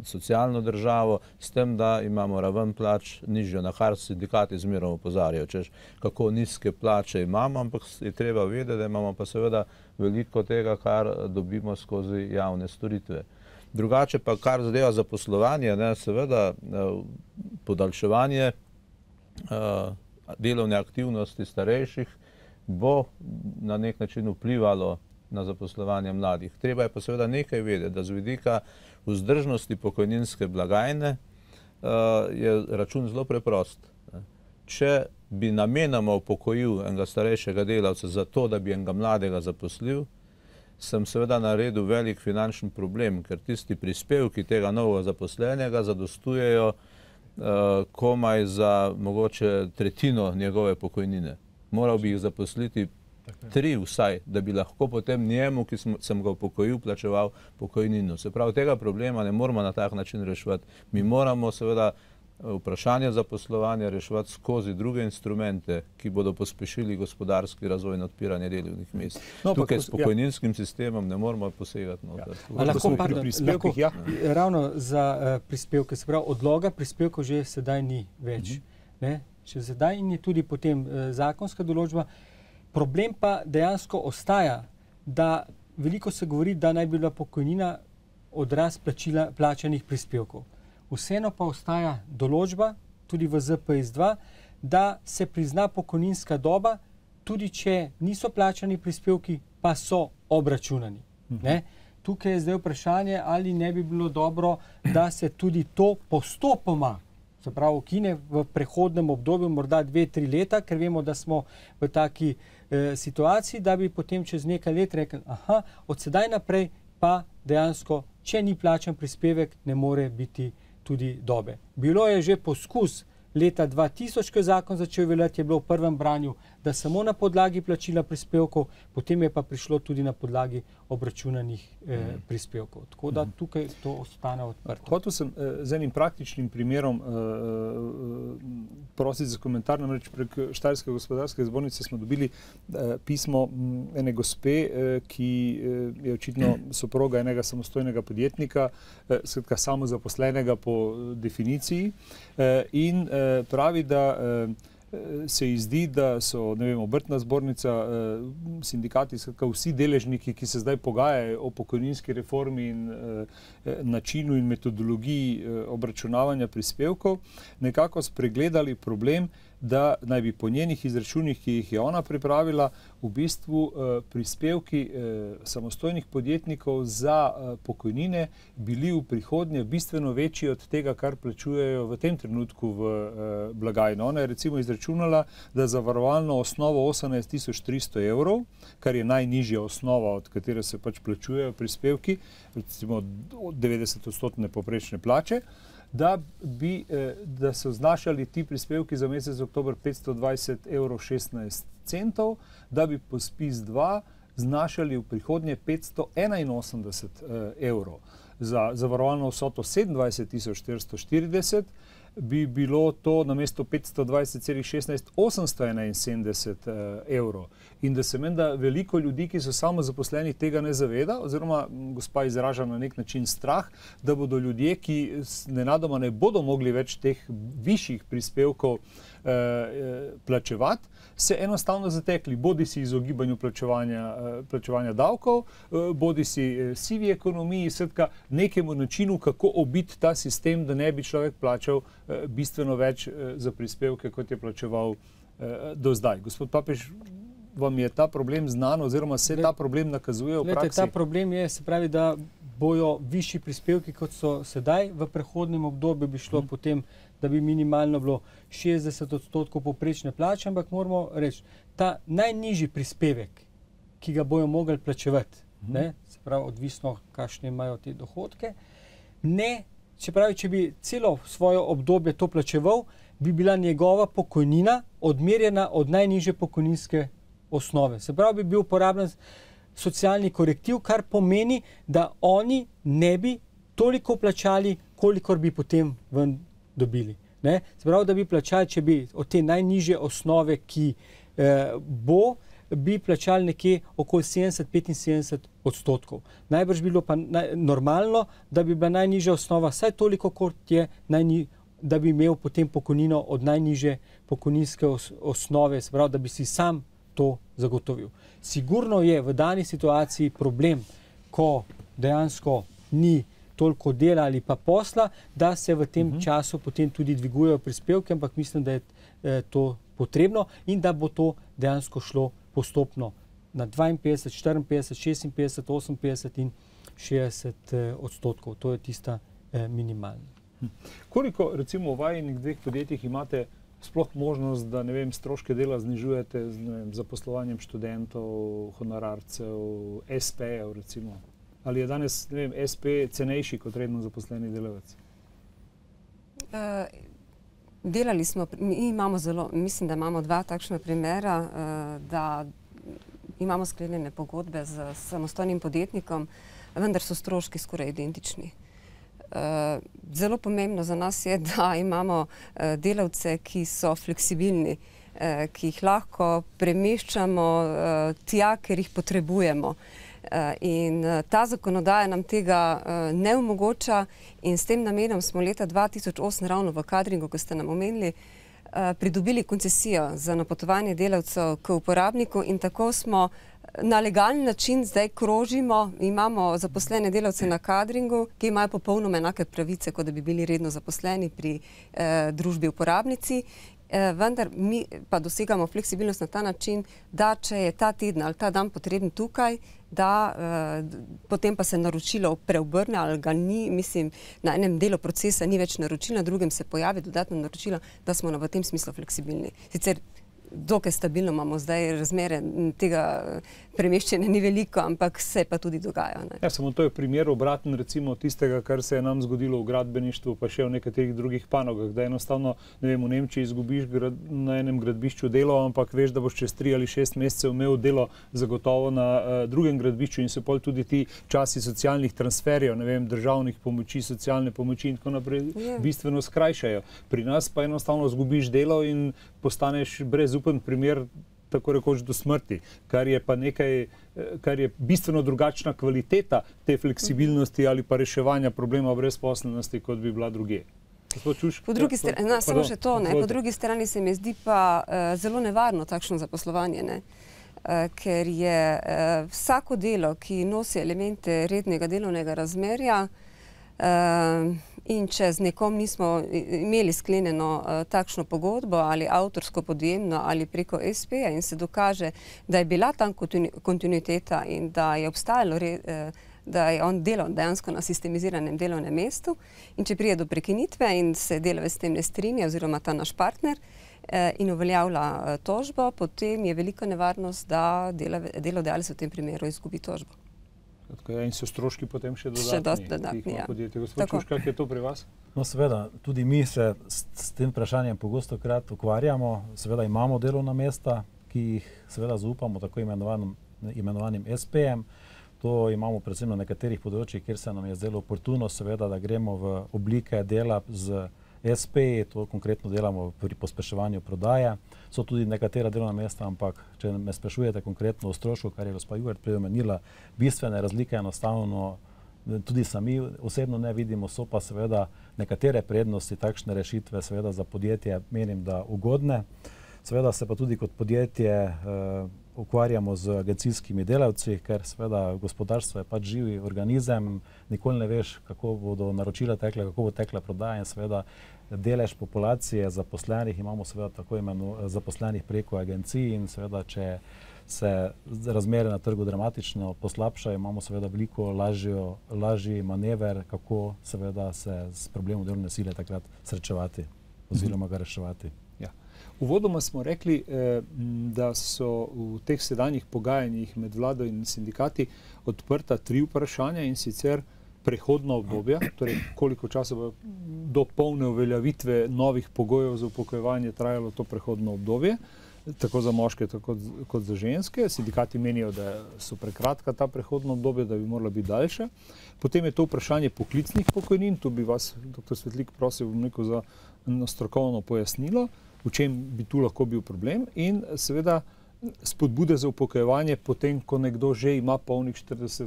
socialno državo, s tem, da imamo raven plač nižjo, na kar sindikati zmerno opozarjajo, češ kako nizke plače imamo, ampak je treba vedeti, da imamo pa seveda veliko tega, kar dobimo skozi javne storitve. Drugače pa, kar zadeva zaposlovanje, seveda podaljševanje delovne aktivnosti starejših bo na nek način vplivalo na zaposlovanje mladih. Treba je pa seveda nekaj vedeti, da z vidika vzdržnosti pokojninske blagajne je račun zelo preprost. Če bi namenoma upokojil enega starejšega delavca za to, da bi enega mladega zaposlil, sem seveda naredil velik finančni problem, ker tisti prispevki tega novega zaposlenega zadostujejo komaj za mogoče tretjino njegove pokojnine. Moral bi jih zaposliti 3 vsaj, da bi lahko potem njemu, ki sem ga upokojil, plačeval pokojnino. Se pravi, tega problema ne moramo na tak način reševati. Mi moramo seveda vprašanje zaposlovanja reševati skozi druge instrumente, ki bodo pospešili gospodarski razvoj in odpiranje delovnih mest. Tukaj s pokojninskim sistemom ne moramo posegati noter. Ravno za prispevke, se pravi, odloga prispevkov že sedaj ni več. Še sedaj in je tudi potem zakonska določba. Problem pa dejansko ostaja, da veliko se govori, da naj bi bila pokojnina odraz plačanih prispevkov. Vseeno pa ostaja določba, tudi v ZPS-2, da se prizna pokojninska doba, tudi če niso plačani prispevki, pa so obračunani. Tukaj je zdaj vprašanje, ali ne bi bilo dobro, da se tudi to postopoma, se pravi, ukine v prehodnem obdobju, morda 2-3 leta, ker vemo, da smo v taki situaciji, da bi potem čez nekaj let rekli, od sedaj naprej pa dejansko, če ni plačan prispevek, ne more biti tudi dobe. Bilo je že poskus leta 2000, ko je zakon začel veljati, je bilo v prvem branju, da samo na podlagi plačila prispevkov, potem je pa prišlo tudi na podlagi obračunanih prispevkov. Tako da tukaj to ostane odprto. Hotel sem z enim praktičnim primerom prositi za komentar, namreč prek Štajerske gospodarske zbornice smo dobili pismo ene gospe, ki je očitno soproga enega samostojnega podjetnika, skratka samozaposlenega po definiciji, in pravi, da se ji zdi, da so, ne vem, obrtna zbornica, sindikati, skratka vsi deležniki, ki se zdaj pogajajo o pokojninski reformi in načinu in metodologiji obračunavanja prispevkov, nekako spregledali problem, da naj bi po njenih izračunih, ki jih je ona pripravila, v bistvu prispevki samostojnih podjetnikov za pokojnine bili v prihodnje bistveno večji od tega, kar plačujejo v tem trenutku v blagajno. Ona je recimo izračunala, da za varovalno osnovo 18.300 evrov, kar je najnižja osnova, od katere se pač plačujejo prispevki, recimo 90% povprečne plače, da so znašali ti prispevki za mesec oktober 520 evrov 16 centov, da bi po SPIZ-2 znašali v prihodnje 581 evrov. Za zavarovalno vsoto 27.440 bi bilo to namesto 520,16 871 evrov. In da se menda veliko ljudi, ki so samozaposleni, tega ne zaveda, oziroma gospa izraža na nek način strah, da bodo ljudje, ki nenadoma ne bodo mogli več teh višjih prispevkov plačevati, se enostavno zatekli, bodi si izogibanju plačevanja davkov, bodi si sivi ekonomiji, skratka nekemu načinu, kako obiti ta sistem, da ne bi človek plačal bistveno več za prispevke, kot je plačeval do zdaj. Gospod Papež, vam je ta problem znan oziroma se ta problem nakazuje v praksi? Ta problem je, se pravi, da bojo višji prispevki, kot so sedaj, v prehodnem obdobju bi šlo potem, da bi minimalno bilo 60% povprečne plače, ampak moramo reči, ta najnižji prispevek, ki ga bojo mogli plačevati, se pravi, odvisno, kakšne imajo te dohodke, se pravi, če bi celo svojo obdobje to plačeval, bi bila njegova pokojnina odmerjena od najnižje pokojninske osnove. Se pravi, bi bil uporabljen socialni korektiv, kar pomeni, da oni ne bi toliko plačali, kolikor bi potem ven dobili. Se pravi, da bi plačali, če bi od te najnižje osnove, ki bi plačali nekje okoli 70-75%. Najbrž bi bilo pa normalno, da bi bila najnižja osnova vsaj toliko, kot je da bi imel potem pokojnino od najnižje pokojninske osnove, se pravi, da bi si sam to zagotovil. Sigurno je v dani situaciji problem, ko dejansko ni toliko dela ali pa posla, da se v tem času potem tudi dvigujejo prispevke, ampak mislim, da je to potrebno in da bo to dejansko šlo postopno na 52, 54, 56, 58 in 60%. To je tista minimalna. Koliko recimo v vajinih dveh podjetjih imate sploh možnost, da stroške dela znižujete z zaposlovanjem študentov, honorarcev, SP-jev recimo? Ali je danes SP cenejši kot redno zaposleni delavec? Delali smo, mislim, da imamo dva takšna primera, da imamo sklenjene pogodbe z samostojnim podjetnikom, vendar so stroški skoraj identični. Zelo pomembno za nas je, da imamo delavce, ki so fleksibilni, ki jih lahko premeščamo tja, ker jih potrebujemo. In ta zakonodaja nam tega ne omogoča in s tem namenom smo leta 2008 ravno v Kadringu, ko ste nam omenili, pridobili koncesijo za napotovanje delavcev k uporabniku in tako smo na legalni način zdaj krožimo, imamo zaposlene delavce na Kadringu, ki imajo popolnoma enake pravice, kot da bi bili redno zaposleni pri družbi uporabnici, vendar mi pa dosegamo fleksibilnost na ta način, da če je ta teden ali ta dan potreben tukaj, da potem pa se naročilo preobrne ali ga ni, mislim, na enem delu procesa ni več naročila, na drugem se pojavi dodatno naročilo, da smo v tem smislu fleksibilni. Sicer dokaj stabilno imamo zdaj razmere, tega premeščenja ni veliko, ampak se pa tudi dogaja. Ja, samo to je primer obraten recimo tistega, kar se je nam zgodilo v gradbeništvu, pa še v nekaterih drugih panogah, da enostavno, v Nemčiji izgubiš na enem gradbišču delo, ampak veš, da boš čez 3 ali 6 mesecev imel delo zagotovo na drugem gradbišču in se pol tudi ti časi socialnih transferjev, državnih pomoči, socialne pomoči in tako naprej bistveno skrajšajo. Pri nas pa enostavno izgubiš delo in postaneš brezupen primer tako rekoč do smrti, kar je pa nekaj, kar je bistveno drugačna kvaliteta te fleksibilnosti ali pa reševanja problema brezposelnosti, kot bi bila drugje. Po drugi strani, samo še to, po drugi strani se mi zdi pa zelo nevarno takšno zaposlovanje, ker je vsako delo, ki nosi elemente rednega delovnega razmerja, In če z nekom nismo imeli sklenjeno takšno pogodbo ali avtorsko podjemno ali preko SP-ja in se dokaže, da je bila tam kontinuiteta in da je obstajalo, da je on delal dejansko na sistemiziranem delovnem mestu, in če prije do prekinitve in se delavec s tem ne strinja oziroma ta naš partner in uveljavlja tožbo, potem je velika nevarnost, da delodajalec v tem primeru izgubi tožbo. In so stroški potem še dodatni? Še dosti dodatni, ja. Gospod Čuš, kak je to pri vas? No, seveda, tudi mi se s tem vprašanjem pogosto krat ukvarjamo. Seveda imamo delovna mesta, ki jih seveda zaupamo tako imenovanim SP-jem. To imamo predvsem na nekaterih področjih, kjer se nam je zdelo oportuno, seveda, da gremo v oblike dela z SP-ji, to konkretno delamo pri pospeševanju prodaje. So tudi nekatera delovna mesta, ampak če me sprašujete konkretno o strošku, kar je gospa Juhart prej omenila, bistvene razlike enostavno tudi sami osebno ne vidimo, so pa seveda nekatere prednosti takšne rešitve seveda za podjetje, menim, da ugodne. Seveda se pa tudi kot podjetje ukvarjamo z agencijskimi delavci, ker seveda gospodarstvo je pač živi organizem, nikoli ne veš, kako bodo naročila tekla, kako bo tekla prodaja, in seveda delež populacije zaposlenih imamo seveda tako zaposlenih preko agencij, in seveda, če se razmere na trgu dramatično poslabšajo, imamo seveda veliko lažji manever, kako seveda se s problemom delovne sile takrat srečevati oziroma ga reševati. Uvodoma smo rekli, da so v teh sedanjih pogajanjih med vlado in sindikati odprta 3 vprašanja, in sicer prehodna obdobja, torej koliko časa bo do polne uveljavitve novih pogojev za upokojevanje trajalo to prehodno obdobje, tako za moške, tako kot za ženske. Sindikati menijo, da so prekratka ta prehodna obdobja, da bi morala biti daljša. Potem je to vprašanje poklicnih pokojnin, tu bi vas, dr. Svetlik, prosil za strokovno pojasnilo, v čem bi tu lahko bil problem, in seveda spodbude za upokojevanje potem, ko nekdo že ima polnih 40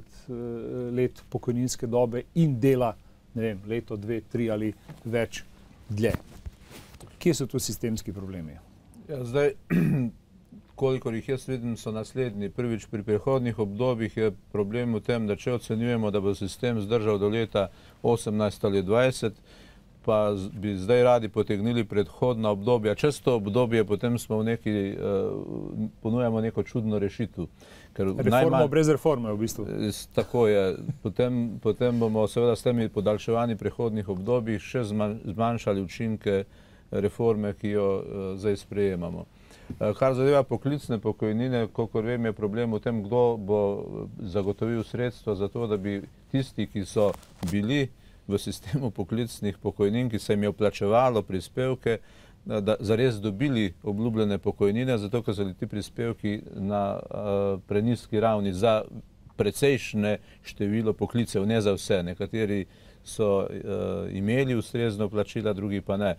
let pokojninske dobe in dela, ne vem, leto, 2, 3 ali več dlje. Kje so tu sistemski problemi? Ja, zdaj, kolikor jih jaz vidim, so naslednji. Prvič, pri prehodnih obdobjih je problem v tem, da če ocenjujemo, da bo sistem zdržal do leta 18 ali 20, pa bi zdaj radi potegnili predhodna obdobja. Čez to obdobje potem smo ponujamo neko čudno rešitev. Reforma brez reforme v bistvu. Tako je. Potem bomo seveda s temi podaljševanji prehodnih obdobjih še zmanjšali učinke reforme, ki jo zdaj sprejemamo. Kar zadeva poklicne pokojnine, kolikor vem, je problem v tem, kdo bo zagotovil sredstva za to, da bi tisti, ki so bili v sistemu poklicnih pokojnin, ki se jim je vplačevalo prispevke, da zares dobili obljubljene pokojnine, zato ker so ti prispevki na prenizki ravni za precejšnje število poklicev, ne za vse. Nekateri so imeli ustrezno plačila, drugi pa ne.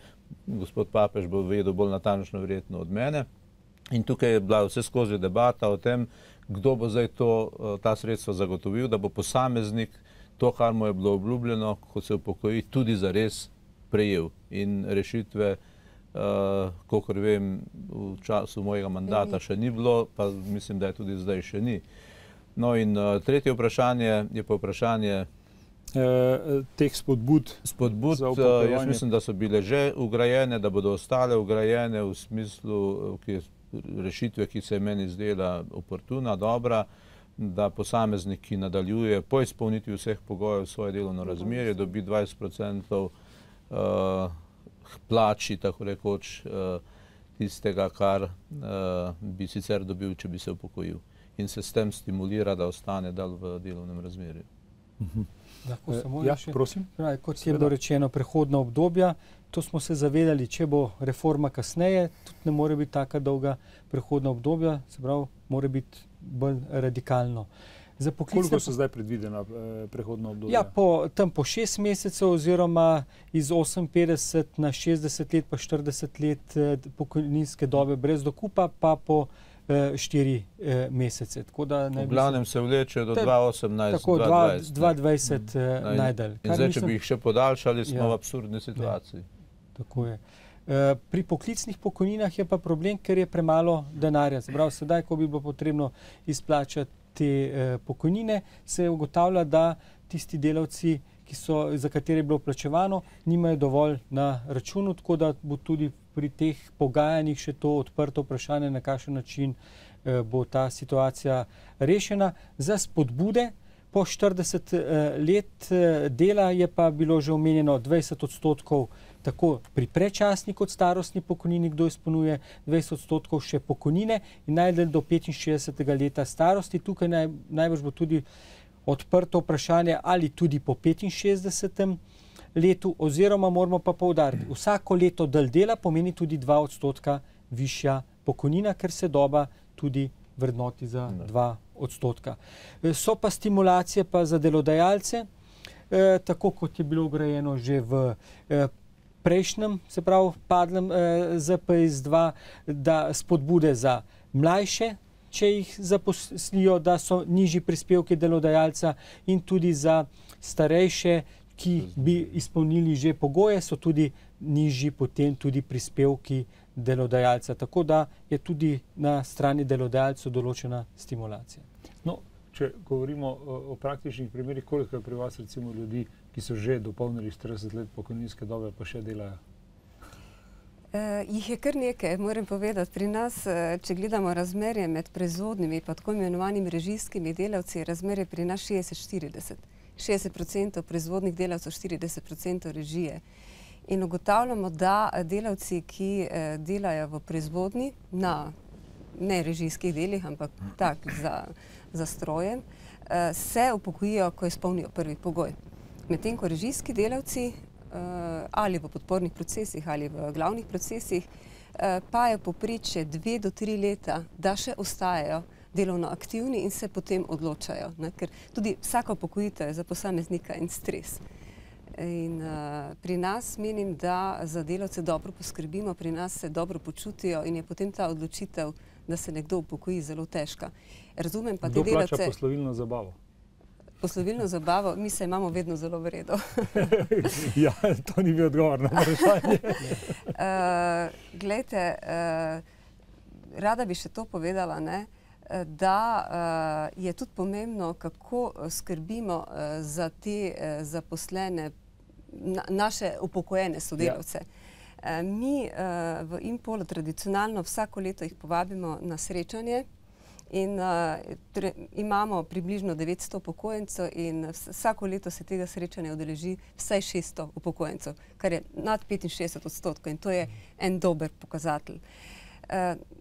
Gospod Papež bo vedel bolj natančno verjetno od mene. In tukaj je bila vse skozi debata o tem, kdo bo zdaj ta sredstva zagotovil, da bo posameznik to, kar mu je bilo obljubljeno, ko se upokoji, tudi zares prejel. In rešitve, kolikor vem, v času mojega mandata še ni bilo, pa mislim, da je tudi zdaj še ni. No in tretje vprašanje je pa vprašanje teh spodbud. Spodbud, jaz mislim, da so bile že ugrajene, da bodo ostale ugrajene v smislu rešitve, ki se je meni zdela oportuna, dobra, da posameznik, ki nadaljuje po izpolnitvi vseh pogojev svoje delovno razmerje, dobi 20% plači, tako rekoč, tistega, kar bi sicer dobil, če bi se upokojil. In se s tem stimulira, da ostane dal v delovnem razmerju. Lahko samo še? Prosim. Kot je bilo rečeno, prehodna obdobja, to smo se zavedali, če bo reforma kasneje, tudi ne more biti taka dolga prehodna obdobja, se pravi, mora biti bolj radikalno. Koliko so zdaj predvidena prehodna obdobja? Ja, tam po 6 mesecev oziroma iz 58 na 60 let pa 40 let pokojninske dobe brez dokupa, pa po 4 mesece. V glavnem se vleče do 2018, 2020 najdalj. In zdaj, če bi jih še podaljšali, smo v absurdni situaciji. Tako je. Pri poklicnih pokojninah je pa problem, ker je premalo denarja. Zaprav, sedaj, ko bi bilo potrebno izplačati te pokojnine, se ugotavlja, da tisti delavci, za katere je bilo plačevano, nimajo dovolj na računu, tako da bo tudi pri teh pogajanjih še to odprto vprašanje, na kakšen način bo ta situacija rešena. Za spodbude po 40 let dela je pa bilo že omenjeno 20% tako pri predčasni kot starostni pokojnini, kdo izpolnjuje, 20% še pokojnine in najdalje do 65. leta starosti. Tukaj najbrž bo tudi odprto vprašanje, ali tudi po 65. letu, oziroma moramo pa poudariti, vsako leto dalj dela pomeni tudi 2% višja pokojnina, ker se doba tudi vrednoti za 2%. So pa stimulacije pa za delodajalce, tako kot je bilo ugrajeno že v prejšnjem, se pravi padlem ZPS-2, da spodbude za mlajše, če jih zaposlijo, da so nižji prispevki delodajalca, in tudi za starejše, ki bi izpolnili že pogoje, so tudi nižji potem tudi prispevki delodajalca. Tako da je tudi na strani delodajalcev določena stimulacija. No, če govorimo o praktičnih primerih, koliko je pri vas recimo ljudi, ki so že dopolnili 40 let pokojninske dobe, pa še delajo? Jih je kar nekaj, moram povedati. Pri nas, če gledamo razmerje med proizvodnimi pa tako imenovanimi režijskimi delavci, je razmerje pri nas 60-40. 60% proizvodnih delavcev, 40% režije. In ugotavljamo, da delavci, ki delajo v proizvodni na ne režijskih delih, ampak tak za strojem, se upokojijo, ko izpolnijo prvi pogoj. Medtem ko režijski delavci ali v podpornih procesih ali v glavnih procesih pa je povprečje 2 do 3 leta, da še ostajajo delovno aktivni in se potem odločajo. Ker tudi vsaka upokojitev je za posameznika in stres. In pri nas menim, da za delavce dobro poskrbimo, pri nas se dobro počutijo in je potem ta odločitev, da se nekdo upokoji, zelo težka. Razumem pa te delavce... Kdo plača poslovilno zabavo? Poslovilno zabavo, mi se imamo vedno zelo v redu. Ja, to ni bil odgovor na vprašanje. Glejte, rada bi še to povedala, da je tudi pomembno, kako skrbimo za te zaposlene, naše upokojene sodelavce. Mi v Impolu tradicionalno vsako leto jih povabimo na srečanje in imamo približno 900 upokojencev in vsako leto se tega srečanja udeleži vsaj 600 upokojencev, kar je nad 65% in to je en dober pokazatelj.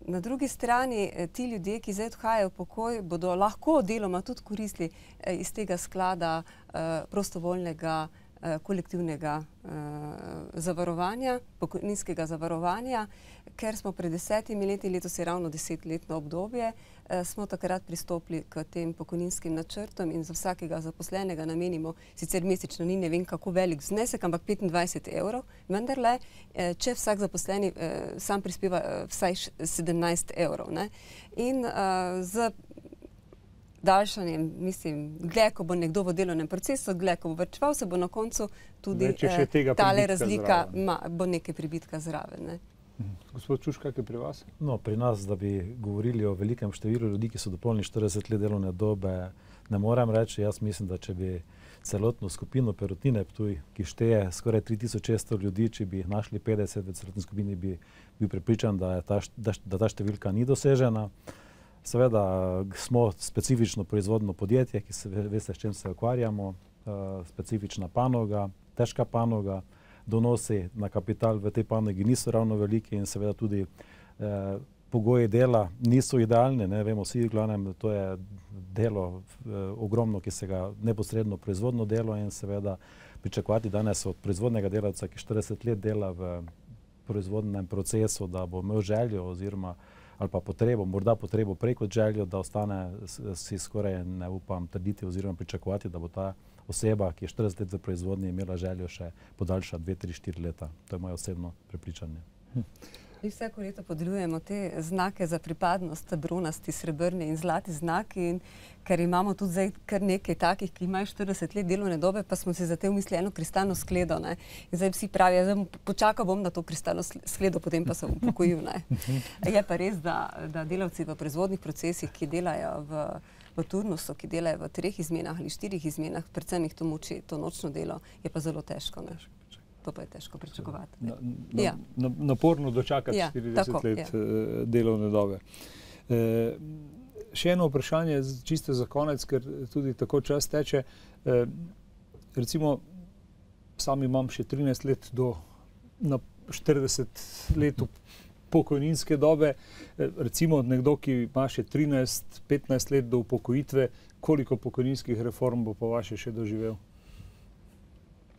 Na drugi strani ti ljudje, ki zdaj odhajajo v pokoj, bodo lahko deloma tudi koristili iz tega sklada prostovoljnega kolektivnega zavarovanja, pokojninskega zavarovanja, ker smo pred 10 leti, letos je ravno 10-letno obdobje, smo takrat pristopili k tem pokojninskim načrtom in za vsakega zaposlenega namenimo, sicer mesečno ni ne vem kako velik znesek, ampak 25 €, vendarle, če vsak zaposleni sam prispeva vsaj 17 €. In z daljšanjem, mislim, dlje, ko bo nekdo v delovnem procesu, dlje, ko bo vrčeval, se bo na koncu tudi tale razlika, bo nekaj pribitka zraven. Gospod Čuš, kak je pri vas? No, pri nas, da bi govorili o velikem številu ljudi, ki so dopolnili 40 let delovne dobe, ne moram reči. Jaz mislim, da če bi celotno skupino Perutnine Ptuj, ki šteje skoraj 3600 ljudi, če bi jih našli 50 v celotni skupini, bi bil prepričan, da ta številka ni dosežena. Seveda smo specifično proizvodno podjetje, ki veste, s čem se ukvarjamo, specifična panoga, težka panoga, donosi na kapital v tej panogi niso ravno veliki in seveda tudi pogoji dela niso idealni. Vemo vsi, v glavnem, to je delo ogromno, ki se ga neposredno proizvodno delo in seveda pričakovati danes od proizvodnega delavca, ki 40 let dela v proizvodnem procesu, da bo imel željo oziroma ali pa potrebo, morda potrebo prej kot željo, da ostane, si skoraj ne upam trditi oziroma pričakovati, da bo ta oseba, ki je 40 let v proizvodnji, imela željo še podaljšati 2, 3, 4 leta. To je moje osebno prepričanje. Mi vsako leto podeljujemo te znake za pripadnost, bronasti, srebrni in zlati znaki, in ker imamo tudi zdaj kar nekaj takih, ki imajo 40 let delovne dobe, pa smo si za te umislili eno kristalno skledo. Ne? In zdaj vsi pravijo, zdaj počakal bom na to kristalno skledo, potem pa se upokojil. Je pa res, da delavci v proizvodnih procesih, ki delajo v turnusu, ki delajo v 3 izmenah ali 4 izmenah, predvsem jih to muči, to nočno delo, je pa zelo težko. Ne? To pa je težko pričakovati. Naporno dočakati 40 let delovne dobe. Še eno vprašanje, čisto za konec, ker tudi tako čas teče. Recimo, sam imam še 13 let na 40 let pokojninske dobe. Recimo nekdo, ki ima še 13-15 let do upokojitve, koliko pokojninskih reform bo po vaše še doživel?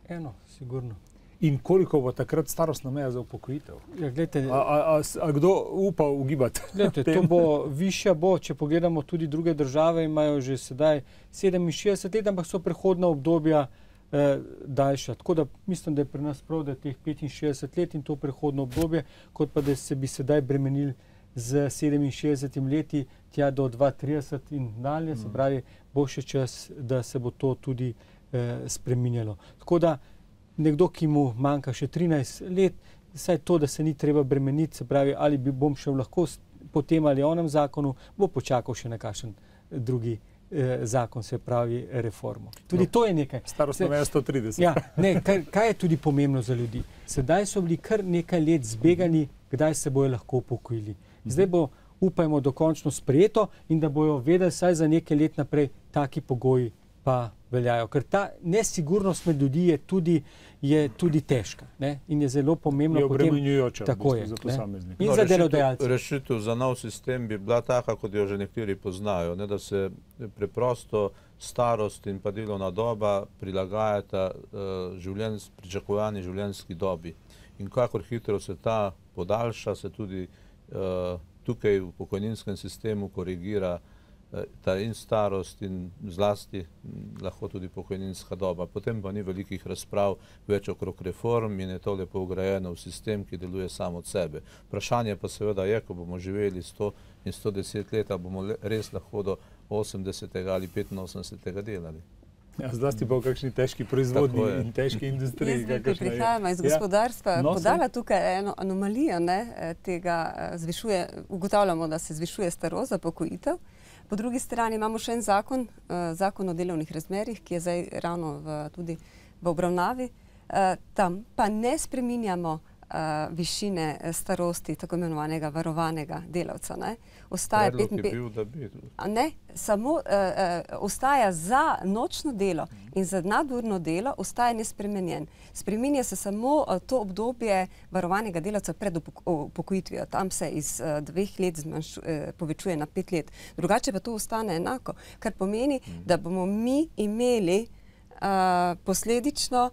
Eno, sigurno. In koliko bo takrat starostna meja za upokojitev? Ja, gledajte, a kdo upa ugibati? Gledajte, to bo višja bo, če pogledamo tudi druge države, imajo že sedaj 67 let, ampak so prehodna obdobja daljša. Tako da mislim, da je pri nas prav, da je teh 65 let in to prehodno obdobje, kot pa da se bi sedaj bremenili z 67 leti tja do 32 in dalje, se pravi, bo še čas, da se bo to tudi spreminjalo. Tako da nekdo, ki mu manjka še 13 let, saj to, da se ni treba bremeniti, se pravi, ali bom šel lahko po tem ali onem zakonu, bo počakal še na kakšen drugi zakon, se pravi reformo. Tudi to je nekaj. Starostna meja 130. Ja, ne, kaj je tudi pomembno za ljudi? Sedaj so bili kar nekaj let zbegani, kdaj se bojo lahko upokojili. Zdaj bo, upajmo, dokončno sprejeto in da bojo vedeli saj za nekaj let naprej taki pogoji pa veljajo. Ker ta nesigurnost med ljudi je tudi težka. Ne? In je zelo pomembno je obremenjujoča za posameznike. In za delodajalce. Rešitev za nov sistem bi bila taka, kot jo že nekateri poznajo, ne? Da se preprosto starost in pa delovna doba prilagajata pričakovani življenjski dobi. In kakor hitro se ta podaljša, se tudi tukaj v pokojninskem sistemu korigira ta in starost in zlasti lahko tudi pokojninska doba. Potem pa ni velikih razprav več okrog reform in je to lepo ugrajeno v sistem, ki deluje samo od sebe. Vprašanje pa seveda je, ko bomo živeli 100 in 110 let, bomo res lahko do 80. ali 85. delali. Ja, zlasti pa v kakšni težki proizvodnji in težki industriji. Jaz ki prihajam iz gospodarstva, podala tukaj eno anomalijo, tega ugotavljamo, da se zvišuje starost za pokojitev. Po drugi strani imamo še en zakon, zakon o delovnih razmerjih, ki je zdaj ravno tudi v obravnavi. Tam pa ne spreminjamo višine starosti tako imenovanega varovanega delavca. Predlog je bil, da bi. Ne, samo ostaja za nočno delo in za nadurno delo ostaja nespremenjen. Spreminja se samo to obdobje varovanega delavca pred upokojitvijo. Tam se iz 2 let povečuje na 5 let. Drugače pa to ostane enako, kar pomeni, da bomo mi imeli posledično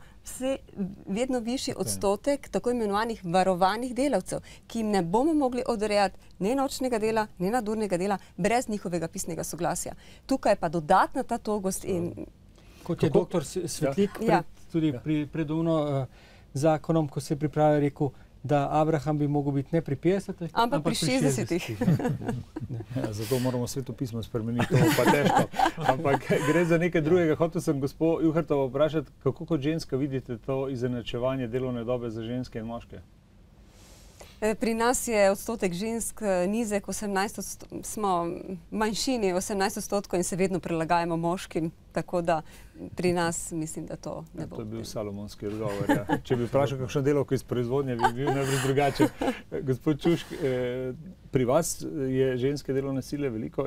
vedno višji odstotek tako imenovanih varovanih delavcev, ki jim ne bomo mogli odrejati ne nočnega dela, ne nadurnega dela, brez njihovega pisnega soglasja. Tukaj pa dodatna ta togost in... Kot je doktor Svetlik tudi pred zakonom, ko se je pripravil, rekel, da Abraham bi mogel biti ne pri 50, ampak pri 60. Zato moramo svetopismo spremeniti, to pa težko. Ampak gre za nekaj drugega. Hotel sem gospod Juhartova vprašati, kako kot ženska vidite to izenačevanje delovne dobe za ženske in moške? Pri nas je odstotek žensk nizek, smo manjšini 18% in se vedno prilagajamo moškim, tako da pri nas mislim, da to ne bo. To je bil salomonski odgovor. Ja. Če bi vprašal kakšno delovko iz proizvodnje, bi bil najbolj drugače. Gospod Čušk, pri vas je ženske delovne sile veliko?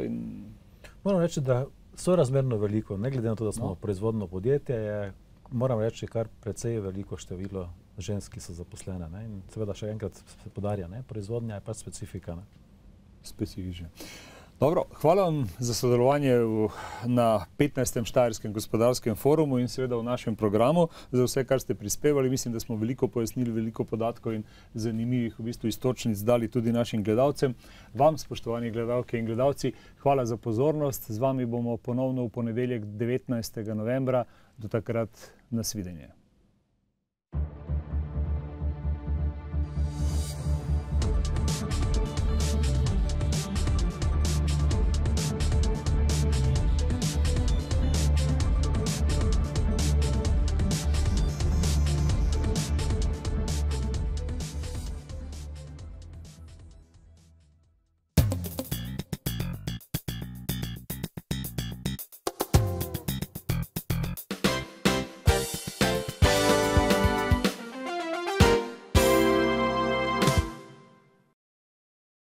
Moram reči, da so razmerno veliko. Ne glede na to, da smo proizvodno podjetje, je, moram reči, kar precej veliko število žensk, ki so zaposlene. Ne? In seveda še enkrat se podarja, proizvodnja je pa specifika. Specifična. Dobro, hvala vam za sodelovanje na 15. Štajerskem gospodarskem forumu in seveda v našem programu, za vse, kar ste prispevali. Mislim, da smo veliko pojasnili, veliko podatkov in zanimivih v bistvu istočnic dali tudi našim gledalcem. Vam, spoštovani gledalke in gledalci, hvala za pozornost. Z vami bomo ponovno v ponedeljek 19. novembra. Do takrat nasvidenje.